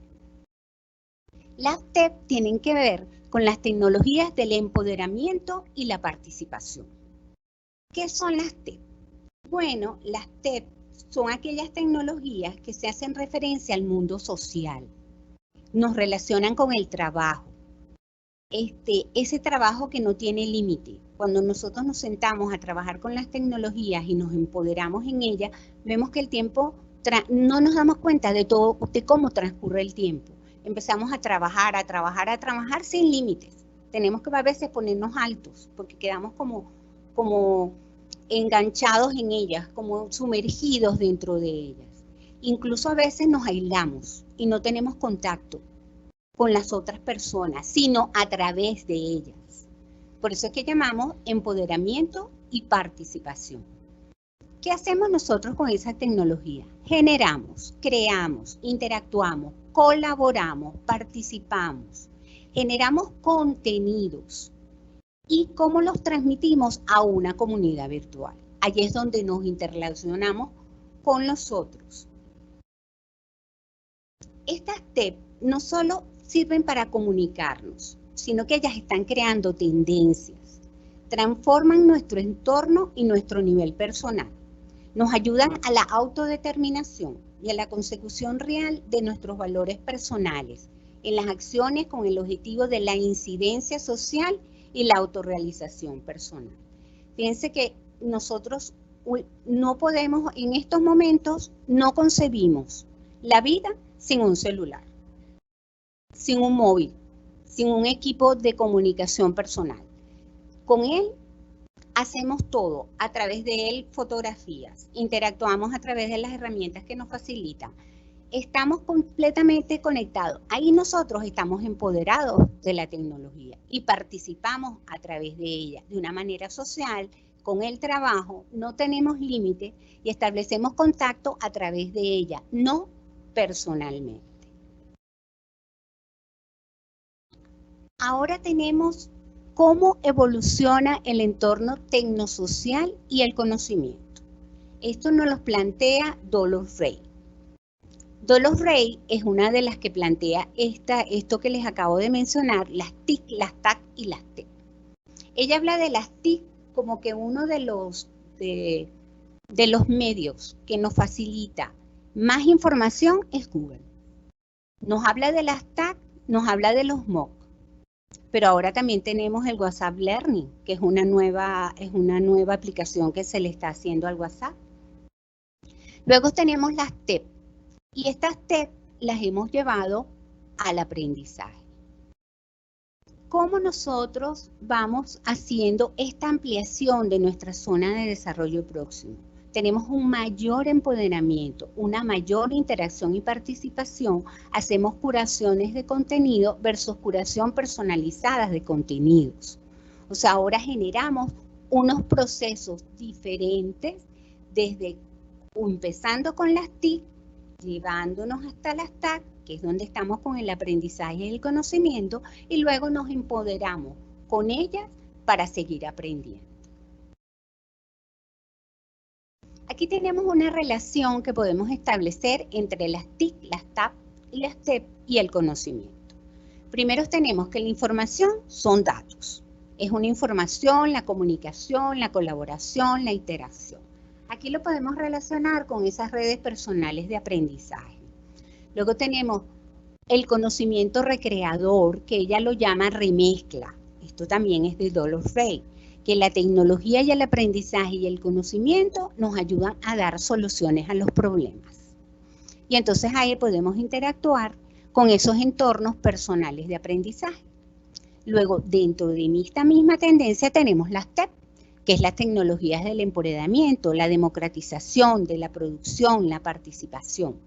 Las TEP tienen que ver con las tecnologías del empoderamiento y la participación. ¿Qué son las TEP? Bueno, las TEP son aquellas tecnologías que se hacen referencia al mundo social. Nos relacionan con el trabajo. Ese trabajo que no tiene límite. Cuando nosotros nos sentamos a trabajar con las tecnologías y nos empoderamos en ellas, vemos que el tiempo, no nos damos cuenta de cómo transcurre el tiempo. Empezamos a trabajar sin límites. Tenemos que a veces ponernos altos porque quedamos como enganchados en ellas, como sumergidos dentro de ellas. Incluso a veces nos aislamos y no tenemos contacto con las otras personas, sino a través de ellas. Por eso es que llamamos empoderamiento y participación. ¿Qué hacemos nosotros con esa tecnología? Generamos, creamos, interactuamos, colaboramos, participamos, generamos contenidos. ¿Y cómo los transmitimos a una comunidad virtual? Allí es donde nos interrelacionamos con los otros. Estas TEP no solo sirven para comunicarnos, sino que ellas están creando tendencias, transforman nuestro entorno y nuestro nivel personal, nos ayudan a la autodeterminación y a la consecución real de nuestros valores personales, en las acciones con el objetivo de la incidencia social y la autorrealización personal. Fíjense que nosotros no podemos, en estos momentos, no concebimos la vida sin un celular, sin un móvil, sin un equipo de comunicación personal. Con él hacemos todo, a través de él fotografías, interactuamos a través de las herramientas que nos facilitan. Estamos completamente conectados. Ahí nosotros estamos empoderados de la tecnología y participamos a través de ella de una manera social, con el trabajo, no tenemos límite y establecemos contacto a través de ella, no personalmente. Ahora tenemos cómo evoluciona el entorno tecnosocial y el conocimiento. Esto nos lo plantea Dolores Rey. Dolores Rey es una de las que plantea esto que les acabo de mencionar, las TIC, las TAC y las TEP. Ella habla de las TIC como que uno de los medios que nos facilita más información es Google. Nos habla de las TAC, nos habla de los MOOC. Pero ahora también tenemos el WhatsApp Learning, que es una nueva aplicación que se le está haciendo al WhatsApp. Luego tenemos las TEP. Y estas TEP las hemos llevado al aprendizaje. ¿Cómo nosotros vamos haciendo esta ampliación de nuestra zona de desarrollo próximo? Tenemos un mayor empoderamiento, una mayor interacción y participación. Hacemos curaciones de contenido versus curación personalizadas de contenidos. O sea, ahora generamos unos procesos diferentes, desde empezando con las TIC, llevándonos hasta las TAC, que es donde estamos con el aprendizaje y el conocimiento, y luego nos empoderamos con ellas para seguir aprendiendo. Aquí tenemos una relación que podemos establecer entre las TIC, las TAP y las TEP y el conocimiento. Primero tenemos que la información son datos. Es una información, la comunicación, la colaboración, la interacción. Aquí lo podemos relacionar con esas redes personales de aprendizaje. Luego tenemos el conocimiento recreador, que ella lo llama remezcla. Esto también es de Dolores Rey, que la tecnología y el aprendizaje y el conocimiento nos ayudan a dar soluciones a los problemas. Y entonces ahí podemos interactuar con esos entornos personales de aprendizaje. Luego, dentro de esta misma tendencia tenemos las TEP, que es las tecnologías del empoderamiento, la democratización de la producción, la participación.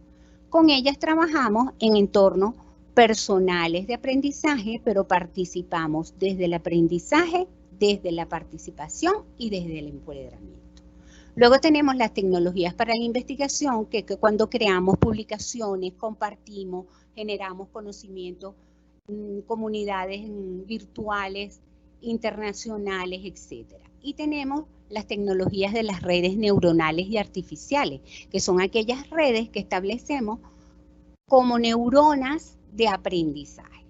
Con ellas trabajamos en entornos personales de aprendizaje, pero participamos desde el aprendizaje, desde la participación y desde el empoderamiento. Luego tenemos las tecnologías para la investigación, que cuando creamos publicaciones, compartimos, generamos conocimiento, comunidades virtuales, internacionales, etc. Y tenemos las tecnologías de las redes neuronales y artificiales, que son aquellas redes que establecemos como neuronas de aprendizaje.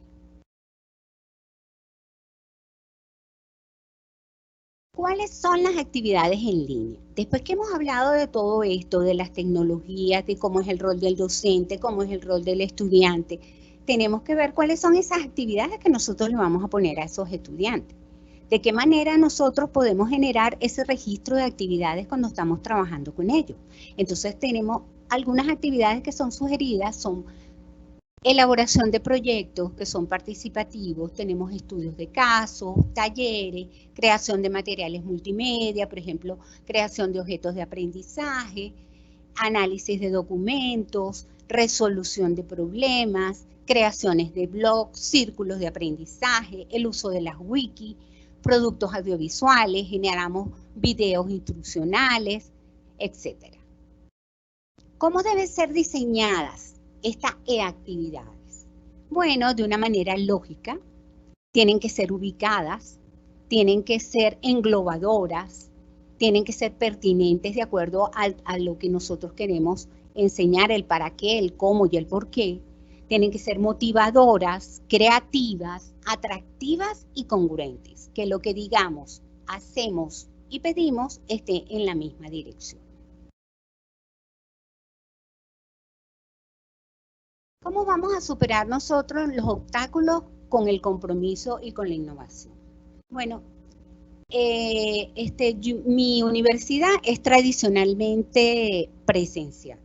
¿Cuáles son las actividades en línea? Después que hemos hablado de todo esto, de las tecnologías, de cómo es el rol del docente, cómo es el rol del estudiante, tenemos que ver cuáles son esas actividades que nosotros le vamos a poner a esos estudiantes. De qué manera nosotros podemos generar ese registro de actividades cuando estamos trabajando con ellos. Entonces tenemos algunas actividades que son sugeridas, son elaboración de proyectos que son participativos, tenemos estudios de casos, talleres, creación de materiales multimedia, por ejemplo, creación de objetos de aprendizaje, análisis de documentos, resolución de problemas, creaciones de blogs, círculos de aprendizaje, el uso de las wiki, productos audiovisuales, generamos videos instruccionales, etc. ¿Cómo deben ser diseñadas estas actividades? Bueno, de una manera lógica, tienen que ser ubicadas, tienen que ser englobadoras, tienen que ser pertinentes de acuerdo a lo que nosotros queremos enseñar, el para qué, el cómo y el por qué. Tienen que ser motivadoras, creativas, atractivas y congruentes, que lo que digamos, hacemos y pedimos esté en la misma dirección. ¿Cómo vamos a superar nosotros los obstáculos con el compromiso y con la innovación? Bueno, mi universidad es tradicionalmente presencial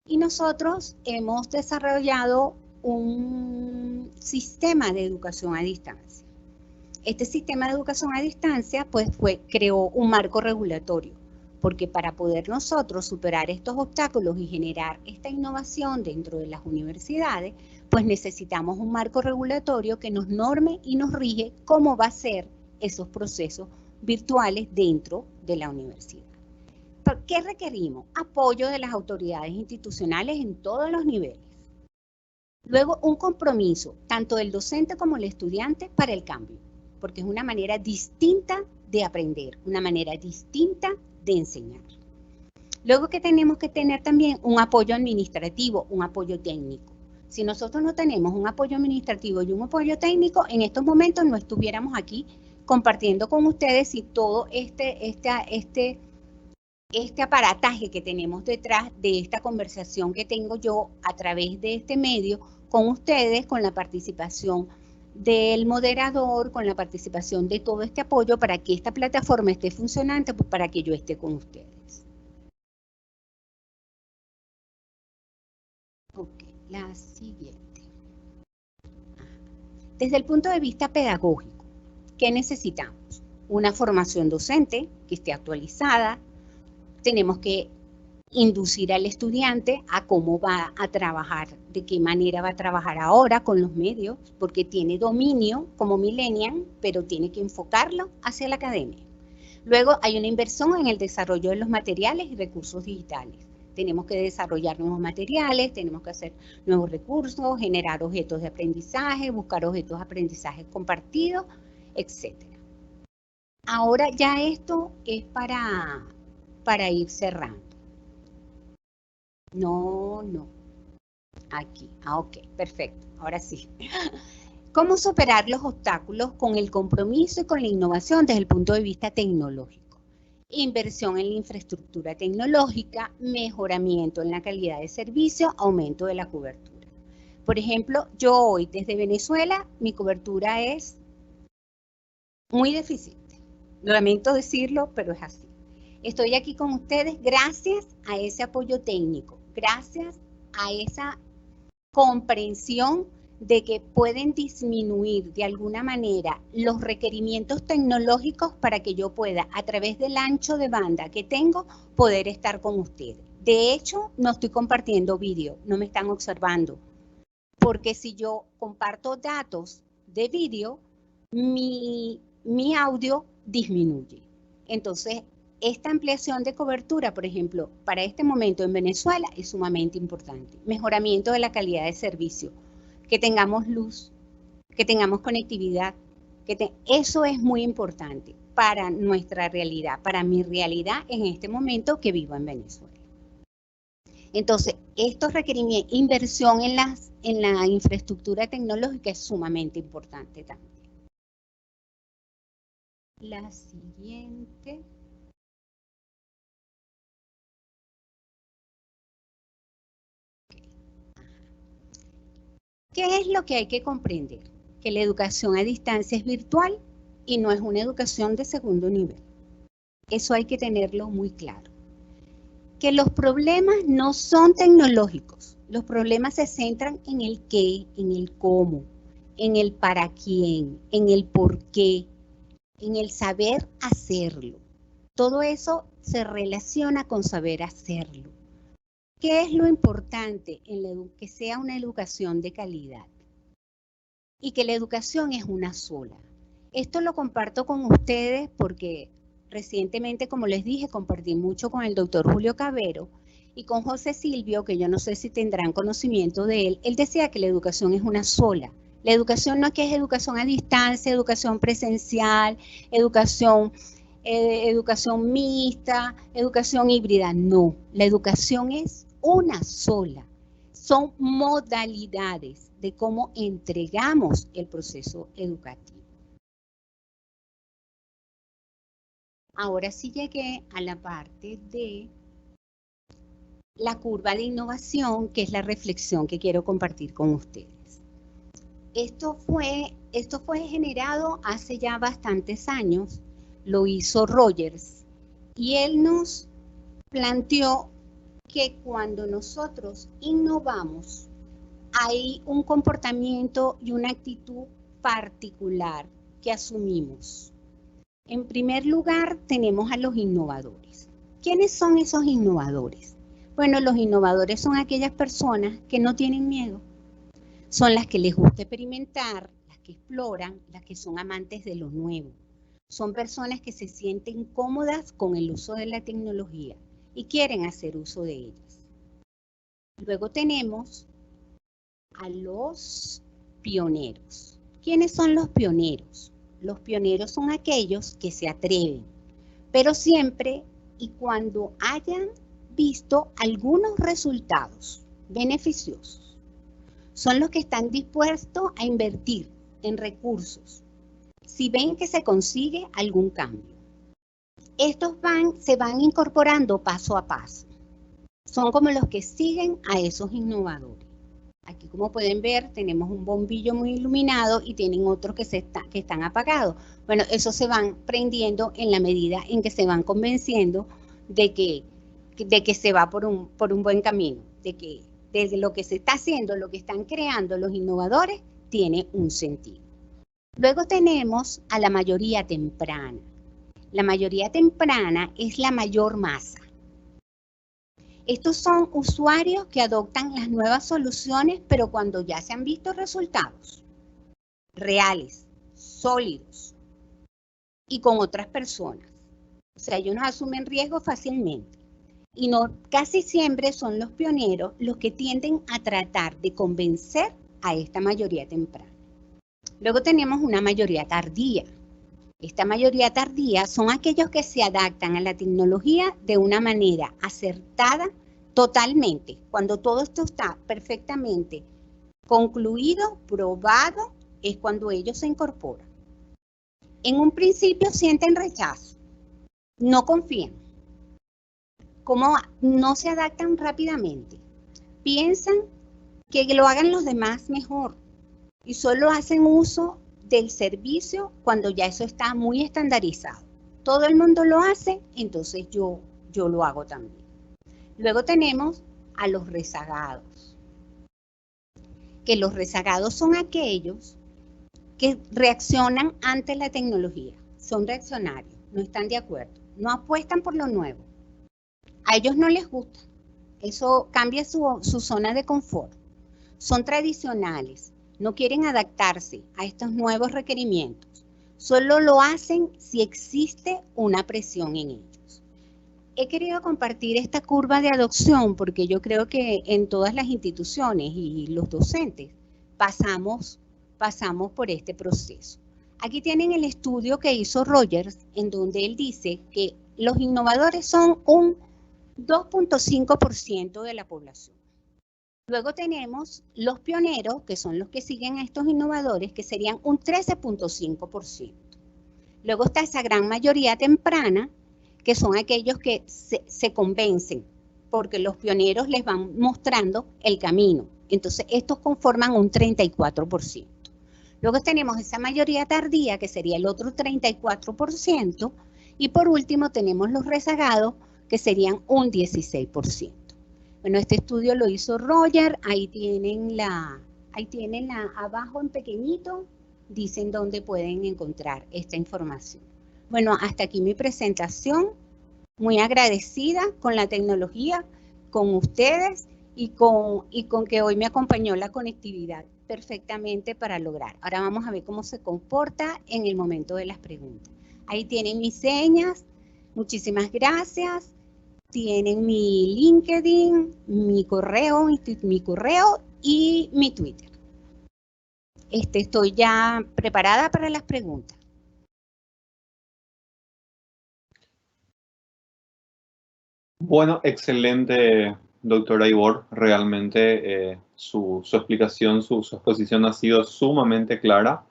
y nosotros hemos desarrollado un sistema de educación a distancia. Este sistema de educación a distancia pues creó un marco regulatorio, porque para poder nosotros superar estos obstáculos y generar esta innovación dentro de las universidades, pues necesitamos un marco regulatorio que nos norme y nos rige cómo va a ser esos procesos virtuales dentro de la universidad. ¿Por qué requerimos? Apoyo de las autoridades institucionales en todos los niveles. Luego, un compromiso, tanto del docente como del estudiante, para el cambio, porque es una manera distinta de aprender, una manera distinta de enseñar. Luego que tenemos que tener también un apoyo administrativo, un apoyo técnico. Si nosotros no tenemos un apoyo administrativo y un apoyo técnico, en estos momentos no estuviéramos aquí compartiendo con ustedes y todo este aparataje que tenemos detrás de esta conversación que tengo yo a través de este medio con ustedes, con la participación del moderador, con la participación de todo este apoyo para que esta plataforma esté funcionante, pues para que yo esté con ustedes. Ok, la siguiente. Desde el punto de vista pedagógico, ¿qué necesitamos? Una formación docente que esté actualizada. Tenemos que inducir al estudiante a cómo va a trabajar, de qué manera va a trabajar ahora con los medios, porque tiene dominio como millennial, pero tiene que enfocarlo hacia la academia. Luego hay una inversión en el desarrollo de los materiales y recursos digitales. Tenemos que desarrollar nuevos materiales, tenemos que hacer nuevos recursos, generar objetos de aprendizaje, buscar objetos de aprendizaje compartidos, etc. Ahora ya esto es para ir cerrando. No. Aquí. Ok, perfecto. Ahora sí. ¿Cómo superar los obstáculos con el compromiso y con la innovación desde el punto de vista tecnológico? Inversión en la infraestructura tecnológica, mejoramiento en la calidad de servicio, aumento de la cobertura. Por ejemplo, yo hoy desde Venezuela, mi cobertura es muy deficiente. Lamento decirlo, pero es así. Estoy aquí con ustedes gracias a ese apoyo técnico, gracias a esa comprensión de que pueden disminuir de alguna manera los requerimientos tecnológicos para que yo pueda, a través del ancho de banda que tengo, poder estar con ustedes. De hecho, no estoy compartiendo vídeo, no me están observando, porque si yo comparto datos de vídeo, mi audio disminuye. Entonces, esta ampliación de cobertura, por ejemplo, para este momento en Venezuela es sumamente importante. Mejoramiento de la calidad de servicio, que tengamos luz, que tengamos conectividad, eso es muy importante para nuestra realidad, para mi realidad en este momento que vivo en Venezuela. Entonces, estos requerimientos, inversión en la infraestructura tecnológica es sumamente importante también. La siguiente. ¿Qué es lo que hay que comprender? Que la educación a distancia es virtual y no es una educación de segundo nivel. Eso hay que tenerlo muy claro. Que los problemas no son tecnológicos. Los problemas se centran en el qué, en el cómo, en el para quién, en el por qué, en el saber hacerlo. Todo eso se relaciona con saber hacerlo. ¿Qué es lo importante en que sea una educación de calidad? Y que la educación es una sola. Esto lo comparto con ustedes porque recientemente, como les dije, compartí mucho con el doctor Julio Cabero y con José Silvio, que yo no sé si tendrán conocimiento de él. Él decía que la educación es una sola. La educación no es que es educación a distancia, educación presencial, educación mixta, educación híbrida. No, la educación es una sola. Son modalidades de cómo entregamos el proceso educativo. Ahora sí llegué a la parte de la curva de innovación, que es la reflexión que quiero compartir con ustedes. Esto fue generado hace ya bastantes años, lo hizo Rogers, y él nos planteó que cuando nosotros innovamos, hay un comportamiento y una actitud particular que asumimos. En primer lugar, tenemos a los innovadores. ¿Quiénes son esos innovadores? Bueno, los innovadores son aquellas personas que no tienen miedo. Son las que les gusta experimentar, las que exploran, las que son amantes de lo nuevo. Son personas que se sienten cómodas con el uso de la tecnología y quieren hacer uso de ellas. Luego tenemos a los pioneros. ¿Quiénes son los pioneros? Los pioneros son aquellos que se atreven, pero siempre y cuando hayan visto algunos resultados beneficiosos. Son los que están dispuestos a invertir en recursos si ven que se consigue algún cambio. Estos se van incorporando paso a paso. Son como los que siguen a esos innovadores. Aquí, como pueden ver, tenemos un bombillo muy iluminado y tienen otros que están apagados. Bueno, esos se van prendiendo en la medida en que se van convenciendo de que se va por un buen camino, de que desde lo que se está haciendo, lo que están creando los innovadores, tiene un sentido. Luego tenemos a la mayoría temprana. La mayoría temprana es la mayor masa. Estos son usuarios que adoptan las nuevas soluciones, pero cuando ya se han visto resultados reales, sólidos y con otras personas. O sea, ellos no asumen riesgo fácilmente. Y no, casi siempre son los pioneros los que tienden a tratar de convencer a esta mayoría temprana. Luego tenemos una mayoría tardía. Esta mayoría tardía son aquellos que se adaptan a la tecnología de una manera acertada totalmente, cuando todo esto está perfectamente concluido, probado, es cuando ellos se incorporan. En un principio sienten rechazo, no confían, como no se adaptan rápidamente, piensan que lo hagan los demás mejor y solo hacen uso del servicio cuando ya eso está muy estandarizado. Todo el mundo lo hace, entonces yo lo hago también. Luego tenemos a los rezagados. que los rezagados son aquellos que reaccionan ante la tecnología, son reaccionarios, no están de acuerdo, no apuestan por lo nuevo. A ellos no les gusta, eso cambia su zona de confort. Son tradicionales, no quieren adaptarse a estos nuevos requerimientos. Solo lo hacen si existe una presión en ellos. He querido compartir esta curva de adopción porque yo creo que en todas las instituciones y los docentes pasamos por este proceso. Aquí tienen el estudio que hizo Rogers, en donde él dice que los innovadores son un 2.5% de la población. Luego tenemos los pioneros, que son los que siguen a estos innovadores, que serían un 13.5%. Luego está esa gran mayoría temprana, que son aquellos que se convencen, porque los pioneros les van mostrando el camino. Entonces, estos conforman un 34%. Luego tenemos esa mayoría tardía, que sería el otro 34%. Y por último, tenemos los rezagados, que serían un 16%. Bueno, este estudio lo hizo Roger, ahí tienen abajo en pequeñito, dicen dónde pueden encontrar esta información. Bueno, hasta aquí mi presentación, muy agradecida con la tecnología, con ustedes y con que hoy me acompañó la conectividad perfectamente para lograr. Ahora vamos a ver cómo se comporta en el momento de las preguntas. Ahí tienen mis señas, muchísimas gracias. Tienen mi LinkedIn, mi correo y mi Twitter. Estoy ya preparada para las preguntas. Bueno, excelente, doctora Ivor. Realmente su explicación, su exposición ha sido sumamente clara.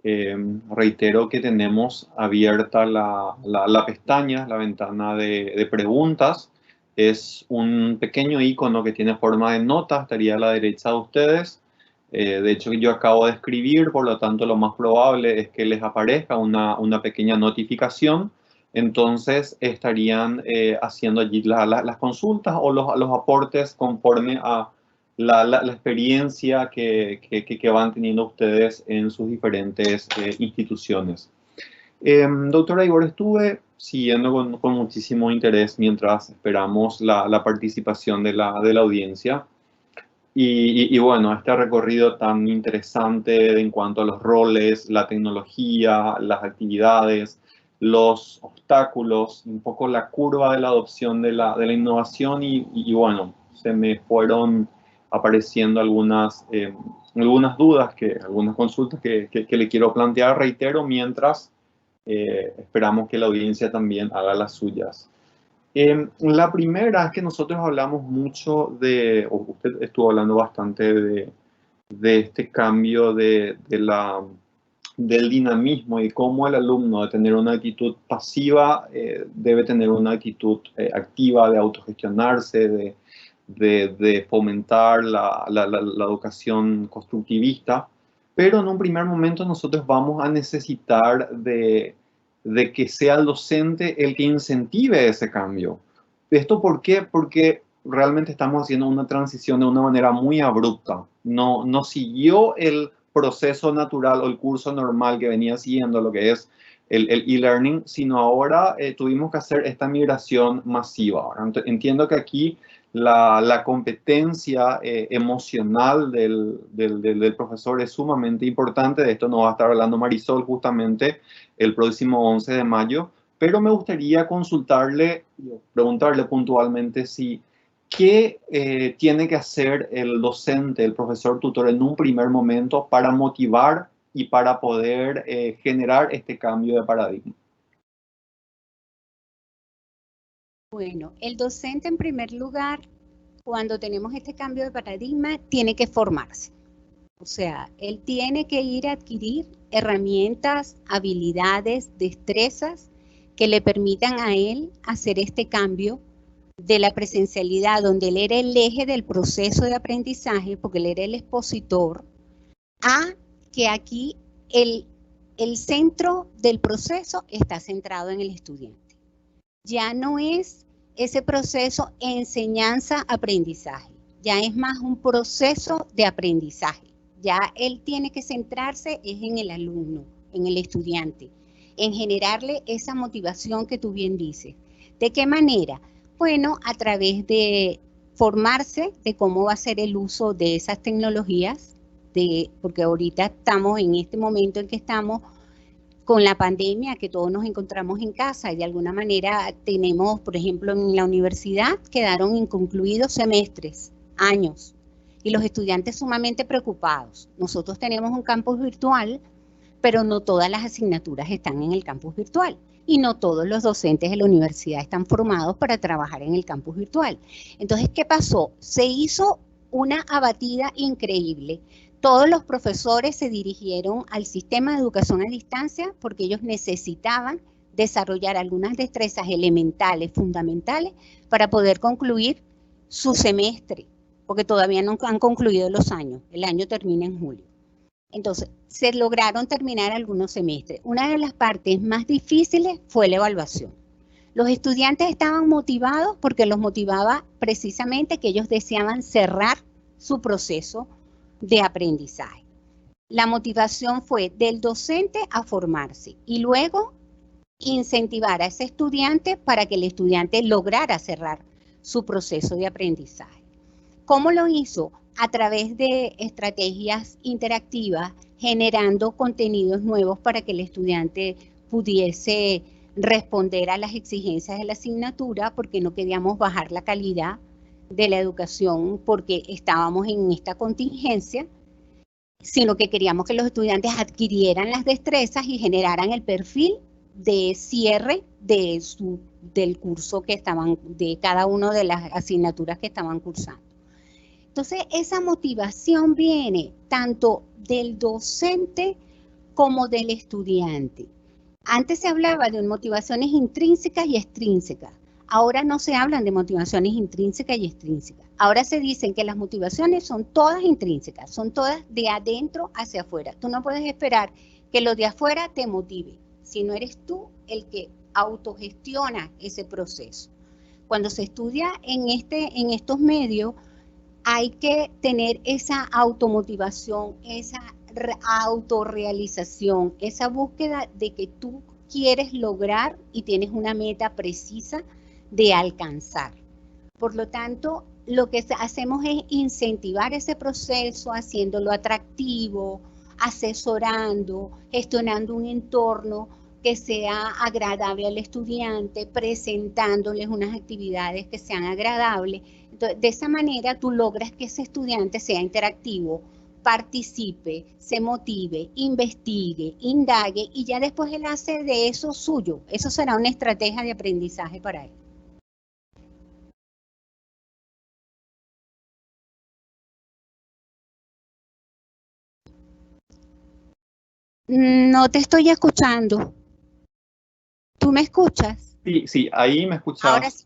Reitero que tenemos abierta la pestaña, la ventana de preguntas. Es un pequeño icono que tiene forma de nota, estaría a la derecha de ustedes. De hecho, yo acabo de escribir, por lo tanto, lo más probable es que les aparezca una pequeña notificación. Entonces, estarían haciendo allí las consultas o los aportes conforme a la experiencia que van teniendo ustedes en sus diferentes instituciones. Doctora Ivor, estuve siguiendo con muchísimo interés mientras esperamos la participación de la audiencia. Y bueno, este recorrido tan interesante en cuanto a los roles, la tecnología, las actividades, los obstáculos, un poco la curva de la adopción de la innovación y bueno, se me fueron apareciendo algunas dudas, algunas consultas que le quiero plantear, reitero, mientras esperamos que la audiencia también haga las suyas. La primera es que nosotros hablamos mucho o usted estuvo hablando bastante de este cambio del dinamismo y cómo el alumno de tener una actitud pasiva debe tener una actitud activa de autogestionarse, de fomentar la educación constructivista, pero en un primer momento nosotros vamos a necesitar de que sea el docente el que incentive ese cambio. ¿Esto por qué? Porque realmente estamos haciendo una transición de una manera muy abrupta. No siguió el proceso natural o el curso normal que venía siguiendo lo que es el e-learning, sino ahora tuvimos que hacer esta migración masiva. Entiendo que aquí la competencia emocional del profesor es sumamente importante. De esto nos va a estar hablando Marisol justamente el próximo 11 de mayo. Pero me gustaría preguntarle puntualmente qué tiene que hacer el docente, el profesor tutor en un primer momento para motivar y para poder generar este cambio de paradigma. Bueno, el docente en primer lugar, cuando tenemos este cambio de paradigma, tiene que formarse. O sea, él tiene que ir a adquirir herramientas, habilidades, destrezas que le permitan a él hacer este cambio de la presencialidad, donde él era el eje del proceso de aprendizaje, porque él era el expositor, a que aquí el centro del proceso está centrado en el estudiante. Ya no es ese proceso enseñanza-aprendizaje. ya es más un proceso de aprendizaje. Ya él tiene que centrarse es en el alumno, en el estudiante, en generarle esa motivación que tú bien dices. ¿De qué manera? Bueno, a través de formarse de cómo va a ser el uso de esas tecnologías, porque ahorita estamos en este momento en que estamos con la pandemia, que todos nos encontramos en casa y de alguna manera tenemos, por ejemplo, en la universidad quedaron inconcluidos semestres, años, y los estudiantes sumamente preocupados. Nosotros tenemos un campus virtual, pero no todas las asignaturas están en el campus virtual y no todos los docentes de la universidad están formados para trabajar en el campus virtual. Entonces, ¿qué pasó? Se hizo una abatida increíble. Todos los profesores se dirigieron al sistema de educación a distancia porque ellos necesitaban desarrollar algunas destrezas elementales, fundamentales, para poder concluir su semestre, porque todavía no han concluido los años. El año termina en julio. Entonces, se lograron terminar algunos semestres. Una de las partes más difíciles fue la evaluación. Los estudiantes estaban motivados porque los motivaba precisamente que ellos deseaban cerrar su proceso de aprendizaje. La motivación fue del docente a formarse y luego incentivar a ese estudiante para que el estudiante lograra cerrar su proceso de aprendizaje. ¿Cómo lo hizo? A través de estrategias interactivas, generando contenidos nuevos para que el estudiante pudiese responder a las exigencias de la asignatura, porque no queríamos bajar la calidad de la educación porque estábamos en esta contingencia, sino que queríamos que los estudiantes adquirieran las destrezas y generaran el perfil de cierre del curso que estaban, de cada una de las asignaturas que estaban cursando. Entonces, esa motivación viene tanto del docente como del estudiante. Antes se hablaba de motivaciones intrínsecas y extrínsecas. Ahora no se hablan de motivaciones intrínsecas y extrínsecas. Ahora se dicen que las motivaciones son todas intrínsecas, son todas de adentro hacia afuera. Tú no puedes esperar que lo de afuera te motive, si no eres tú el que autogestiona ese proceso. Cuando se estudia en estos medios, hay que tener esa automotivación, esa autorrealización, esa búsqueda de que tú quieres lograr y tienes una meta precisa de alcanzar. Por lo tanto, lo que hacemos es incentivar ese proceso, haciéndolo atractivo, asesorando, gestionando un entorno que sea agradable al estudiante, presentándoles unas actividades que sean agradables. Entonces, de esa manera tú logras que ese estudiante sea interactivo, participe, se motive, investigue, indague y ya después él hace de eso suyo. Eso será una estrategia de aprendizaje para él. No te estoy escuchando. ¿Tú me escuchas? Sí, ahí me escuchas. Ahora sí.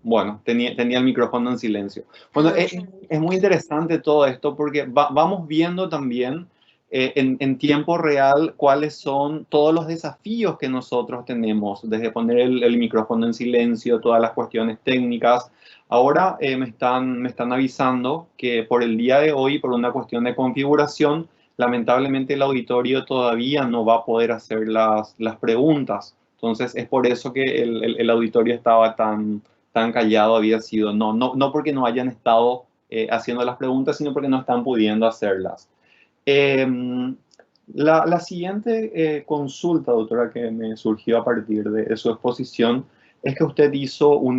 Bueno, tenía el micrófono en silencio. Bueno, es muy interesante todo esto porque vamos viendo también en tiempo real cuáles son todos los desafíos que nosotros tenemos, desde poner el micrófono en silencio, todas las cuestiones técnicas. Ahora me están avisando que por el día de hoy, por una cuestión de configuración, lamentablemente el auditorio todavía no va a poder hacer las preguntas. Entonces es por eso que el auditorio estaba tan callado, había sido, no porque no hayan estado haciendo las preguntas, sino porque no están pudiendo hacerlas. La siguiente consulta, doctora, que me surgió a partir de su exposición, es que usted hizo un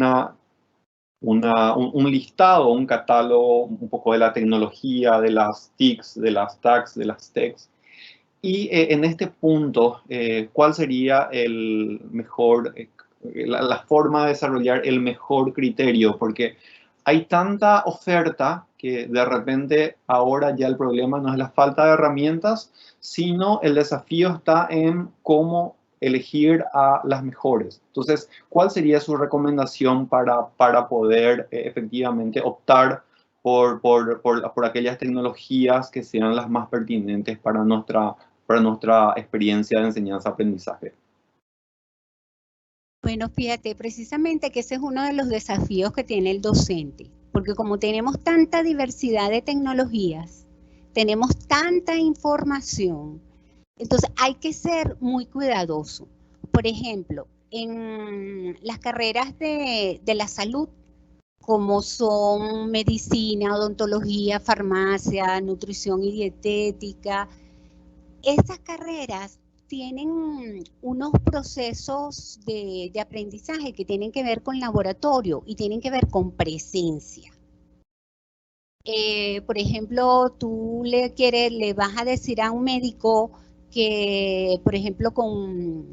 listado, un catálogo un poco de la tecnología, de las TICs, de las TACs, de las TECs. Y en este punto, ¿cuál sería el mejor, la forma de desarrollar el mejor criterio? Porque hay tanta oferta que de repente ahora ya el problema no es la falta de herramientas, sino el desafío está en cómo elegir a las mejores. Entonces, ¿cuál sería su recomendación para poder efectivamente optar por aquellas tecnologías que sean las más pertinentes para nuestra experiencia de enseñanza-aprendizaje? Bueno, fíjate, precisamente que ese es uno de los desafíos que tiene el docente. porque como tenemos tanta diversidad de tecnologías, tenemos tanta información, entonces hay que ser muy cuidadoso. Por ejemplo, en las carreras de la salud, como son medicina, odontología, farmacia, nutrición y dietética, esas carreras tienen unos procesos de aprendizaje que tienen que ver con laboratorio y tienen que ver con presencia. Por ejemplo, tú le vas a decir a un médico que, por ejemplo, con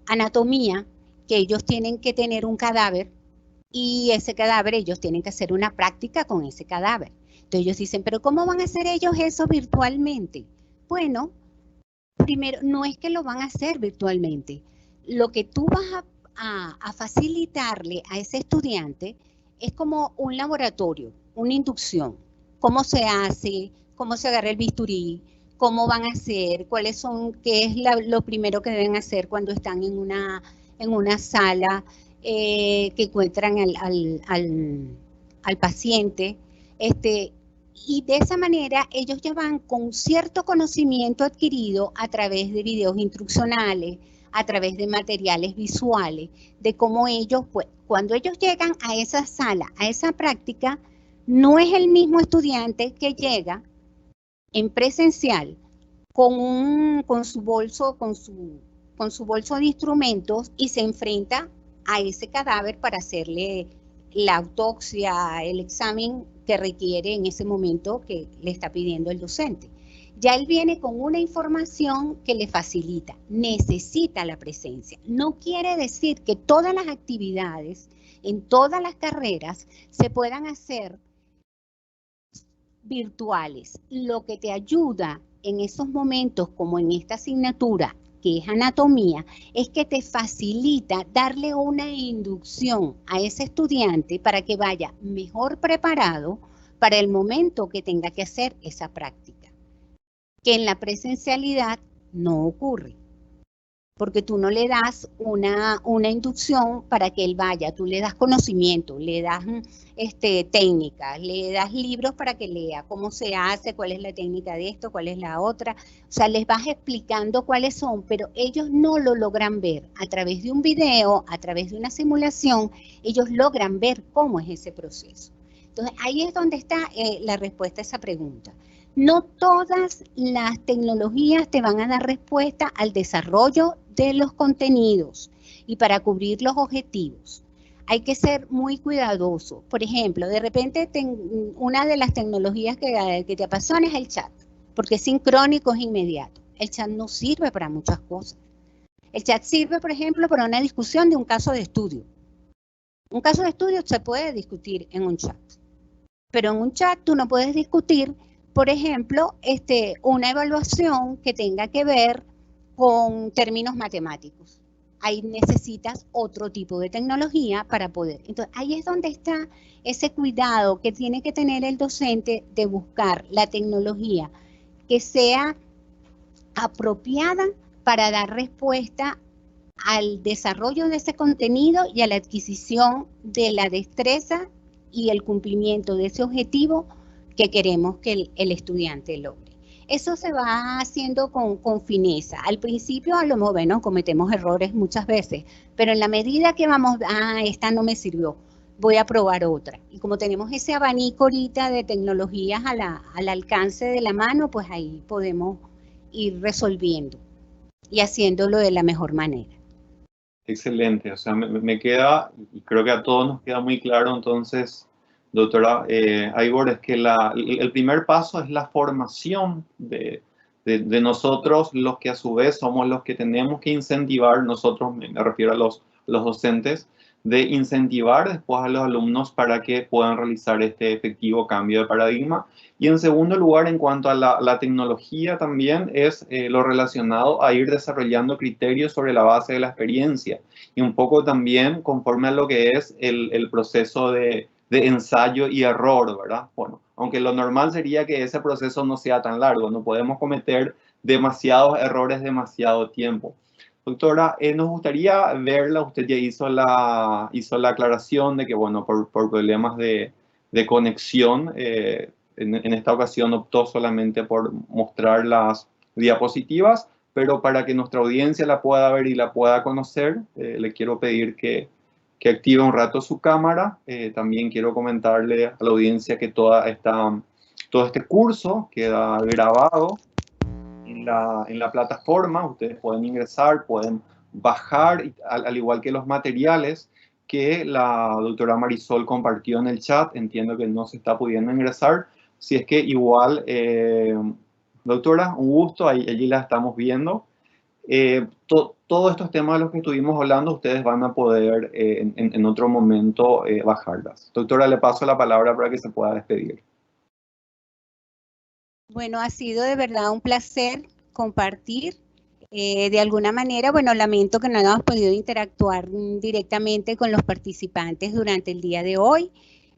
anatomía, que ellos tienen que tener un cadáver y ese cadáver ellos tienen que hacer una práctica con ese cadáver. Entonces ellos dicen, pero ¿cómo van a hacer ellos eso virtualmente? Bueno, primero, no es que lo van a hacer virtualmente. Lo que tú vas a facilitarle a ese estudiante es como un laboratorio, una inducción. ¿Cómo se hace? ¿Cómo se agarra el bisturí? ¿Cómo van a hacer? ¿Cuáles son? ¿Qué es lo primero que deben hacer cuando están en una sala que encuentran al paciente? Y de esa manera ellos ya van con cierto conocimiento adquirido a través de videos instruccionales, a través de materiales visuales, de cómo ellos, pues, cuando ellos llegan a esa sala, a esa práctica, no es el mismo estudiante que llega en presencial con su bolso de instrumentos y se enfrenta a ese cadáver para hacerle la autopsia, el examen que requiere en ese momento que le está pidiendo el docente. Ya él viene con una información que le facilita, necesita la presencia. No quiere decir que todas las actividades en todas las carreras se puedan hacer virtuales. Lo que te ayuda en esos momentos, como en esta asignatura, que es anatomía, es que te facilita darle una inducción a ese estudiante para que vaya mejor preparado para el momento que tenga que hacer esa práctica. Que en la presencialidad no ocurre, porque tú no le das una inducción para que él vaya, tú le das conocimiento, le das técnicas, le das libros para que lea cómo se hace, cuál es la técnica de esto, cuál es la otra, o sea, les vas explicando cuáles son, pero ellos no lo logran ver a través de un video, a través de una simulación, ellos logran ver cómo es ese proceso. Entonces, ahí es donde está la respuesta a esa pregunta. No todas las tecnologías te van a dar respuesta al desarrollo de los contenidos y para cubrir los objetivos. Hay que ser muy cuidadoso. Por ejemplo, de repente una de las tecnologías que te apasiona es el chat, porque es sincrónico, es inmediato. El chat no sirve para muchas cosas. El chat sirve, por ejemplo, para una discusión de un caso de estudio. Un caso de estudio se puede discutir en un chat, pero en un chat tú no puedes discutir, por ejemplo, una evaluación que tenga que ver con términos matemáticos. Ahí necesitas otro tipo de tecnología para poder. Entonces, ahí es donde está ese cuidado que tiene que tener el docente de buscar la tecnología que sea apropiada para dar respuesta al desarrollo de ese contenido y a la adquisición de la destreza y el cumplimiento de ese objetivo que queremos que el estudiante logre. Eso se va haciendo con fineza. Al principio, a lo mejor, bueno, cometemos errores muchas veces, pero en la medida que vamos, esta no me sirvió, voy a probar otra. Y como tenemos ese abanico ahorita de tecnologías al alcance de la mano, pues ahí podemos ir resolviendo y haciéndolo de la mejor manera. Excelente, o sea, me queda, y creo que a todos nos queda muy claro entonces, doctora Aigor, es que el primer paso es la formación de nosotros, los que a su vez somos los que tenemos que incentivar, nosotros, me refiero a los docentes, de incentivar después a los alumnos para que puedan realizar este efectivo cambio de paradigma. Y en segundo lugar, en cuanto a la tecnología también, es lo relacionado a ir desarrollando criterios sobre la base de la experiencia y un poco también conforme a lo que es el proceso de ensayo y error, ¿verdad? Bueno, aunque lo normal sería que ese proceso no sea tan largo, no podemos cometer demasiados errores demasiado tiempo. Doctora, nos gustaría verla, usted ya hizo la aclaración de que, bueno, por problemas de de conexión. En esta ocasión optó solamente por mostrar las diapositivas, pero para que nuestra audiencia la pueda ver y la pueda conocer, le quiero pedir que active un rato su cámara. También quiero comentarle a la audiencia que todo este curso queda grabado en la plataforma. Ustedes pueden ingresar, pueden bajar, al igual que los materiales que la doctora Marisol compartió en el chat. Entiendo que no se está pudiendo ingresar. Si es que igual, doctora, un gusto, allí la estamos viendo. Todos estos temas de los que estuvimos hablando, ustedes van a poder en otro momento bajarlas. Doctora, le paso la palabra para que se pueda despedir. Bueno, ha sido de verdad un placer compartir. De alguna manera, bueno, lamento que no hayamos podido interactuar directamente con los participantes durante el día de hoy.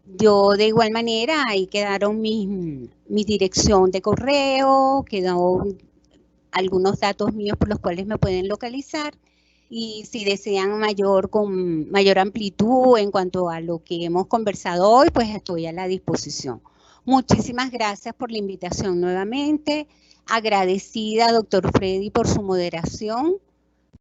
Yo de igual manera, ahí quedaron mi dirección de correo, quedó algunos datos míos por los cuales me pueden localizar, y si desean con mayor amplitud en cuanto a lo que hemos conversado hoy, pues estoy a la disposición. Muchísimas gracias por la invitación nuevamente. Agradecida, doctor Freddy, por su moderación.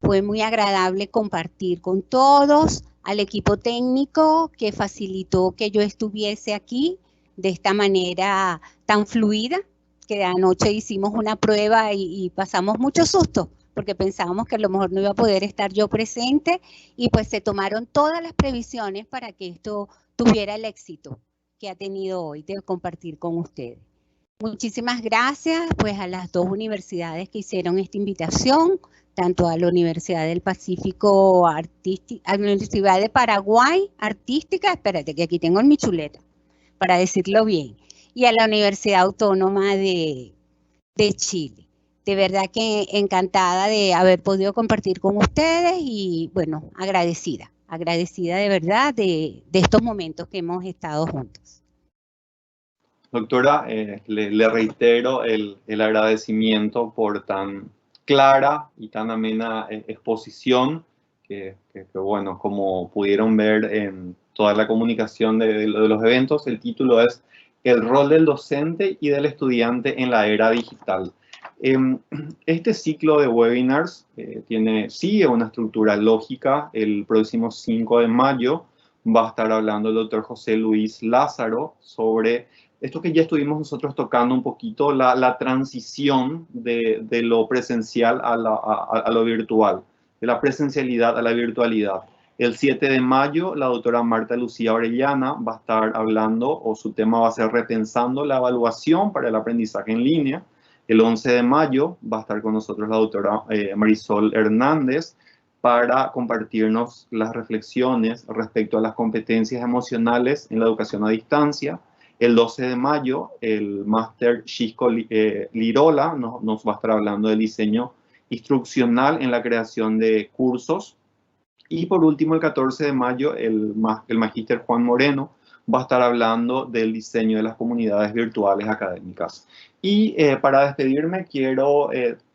Fue muy agradable compartir con todos, al equipo técnico que facilitó que yo estuviese aquí de esta manera tan fluida, que anoche hicimos una prueba y pasamos mucho susto, porque pensábamos que a lo mejor no iba a poder estar yo presente, y pues se tomaron todas las previsiones para que esto tuviera el éxito que ha tenido hoy de compartir con ustedes. Muchísimas gracias pues a las dos universidades que hicieron esta invitación, tanto a la Universidad del Pacífico Artística, a la Universidad de Paraguay Artística, espérate que aquí tengo en mi chuleta, para decirlo bien, y a la Universidad Autónoma de Chile. De verdad que encantada de haber podido compartir con ustedes y bueno, agradecida de verdad de estos momentos que hemos estado juntos. Doctora, le reitero el agradecimiento por tan clara y tan amena exposición, que bueno, como pudieron ver en toda la comunicación de los eventos, el título es El rol del docente y del estudiante en la era digital. Este ciclo de webinars sigue una estructura lógica. El próximo 5 de mayo va a estar hablando el doctor José Luis Lázaro sobre esto que ya estuvimos nosotros tocando un poquito, la transición de lo presencial a lo virtual, de la presencialidad a la virtualidad. El 7 de mayo, la doctora Marta Lucía Orellana va a estar hablando, o su tema va a ser repensando la evaluación para el aprendizaje en línea. El 11 de mayo va a estar con nosotros la doctora Marisol Hernández para compartirnos las reflexiones respecto a las competencias emocionales en la educación a distancia. El 12 de mayo, el máster Xisco Lirola nos va a estar hablando del diseño instruccional en la creación de cursos. Y por último, el 14 de mayo, el magíster Juan Moreno va a estar hablando del diseño de las comunidades virtuales académicas. Y para despedirme, quiero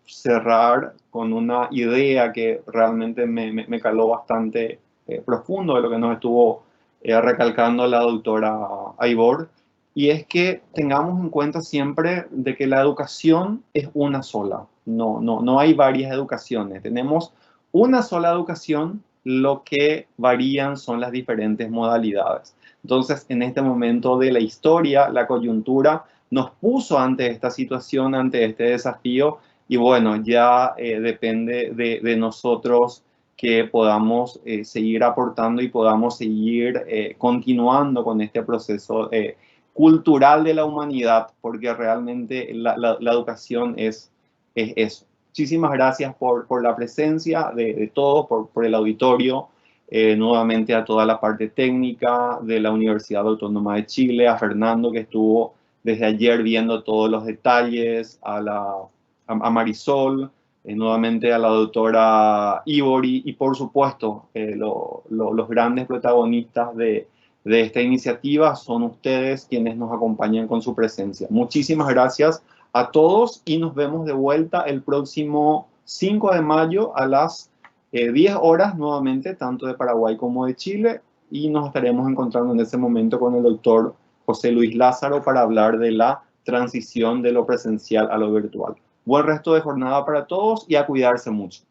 cerrar con una idea que realmente me caló bastante profundo de lo que nos estuvo recalcando la doctora Aibor. Y es que tengamos en cuenta siempre de que la educación es una sola. No hay varias educaciones. Tenemos una sola educación, lo que varían son las diferentes modalidades. Entonces, en este momento de la historia, la coyuntura nos puso ante esta situación, ante este desafío, y bueno, ya depende de nosotros que podamos seguir aportando y podamos seguir continuando con este proceso cultural de la humanidad, porque realmente la educación es eso. Muchísimas gracias por la presencia de todos, por el auditorio, nuevamente a toda la parte técnica de la Universidad Autónoma de Chile, a Fernando que estuvo desde ayer viendo todos los detalles, a Marisol, nuevamente a la doctora Ibori y por supuesto los grandes protagonistas de esta iniciativa son ustedes quienes nos acompañan con su presencia. Muchísimas gracias a todos y nos vemos de vuelta el próximo 5 de mayo a las 10 horas nuevamente, tanto de Paraguay como de Chile, y nos estaremos encontrando en ese momento con el doctor José Luis Lázaro para hablar de la transición de lo presencial a lo virtual. Buen resto de jornada para todos y a cuidarse mucho.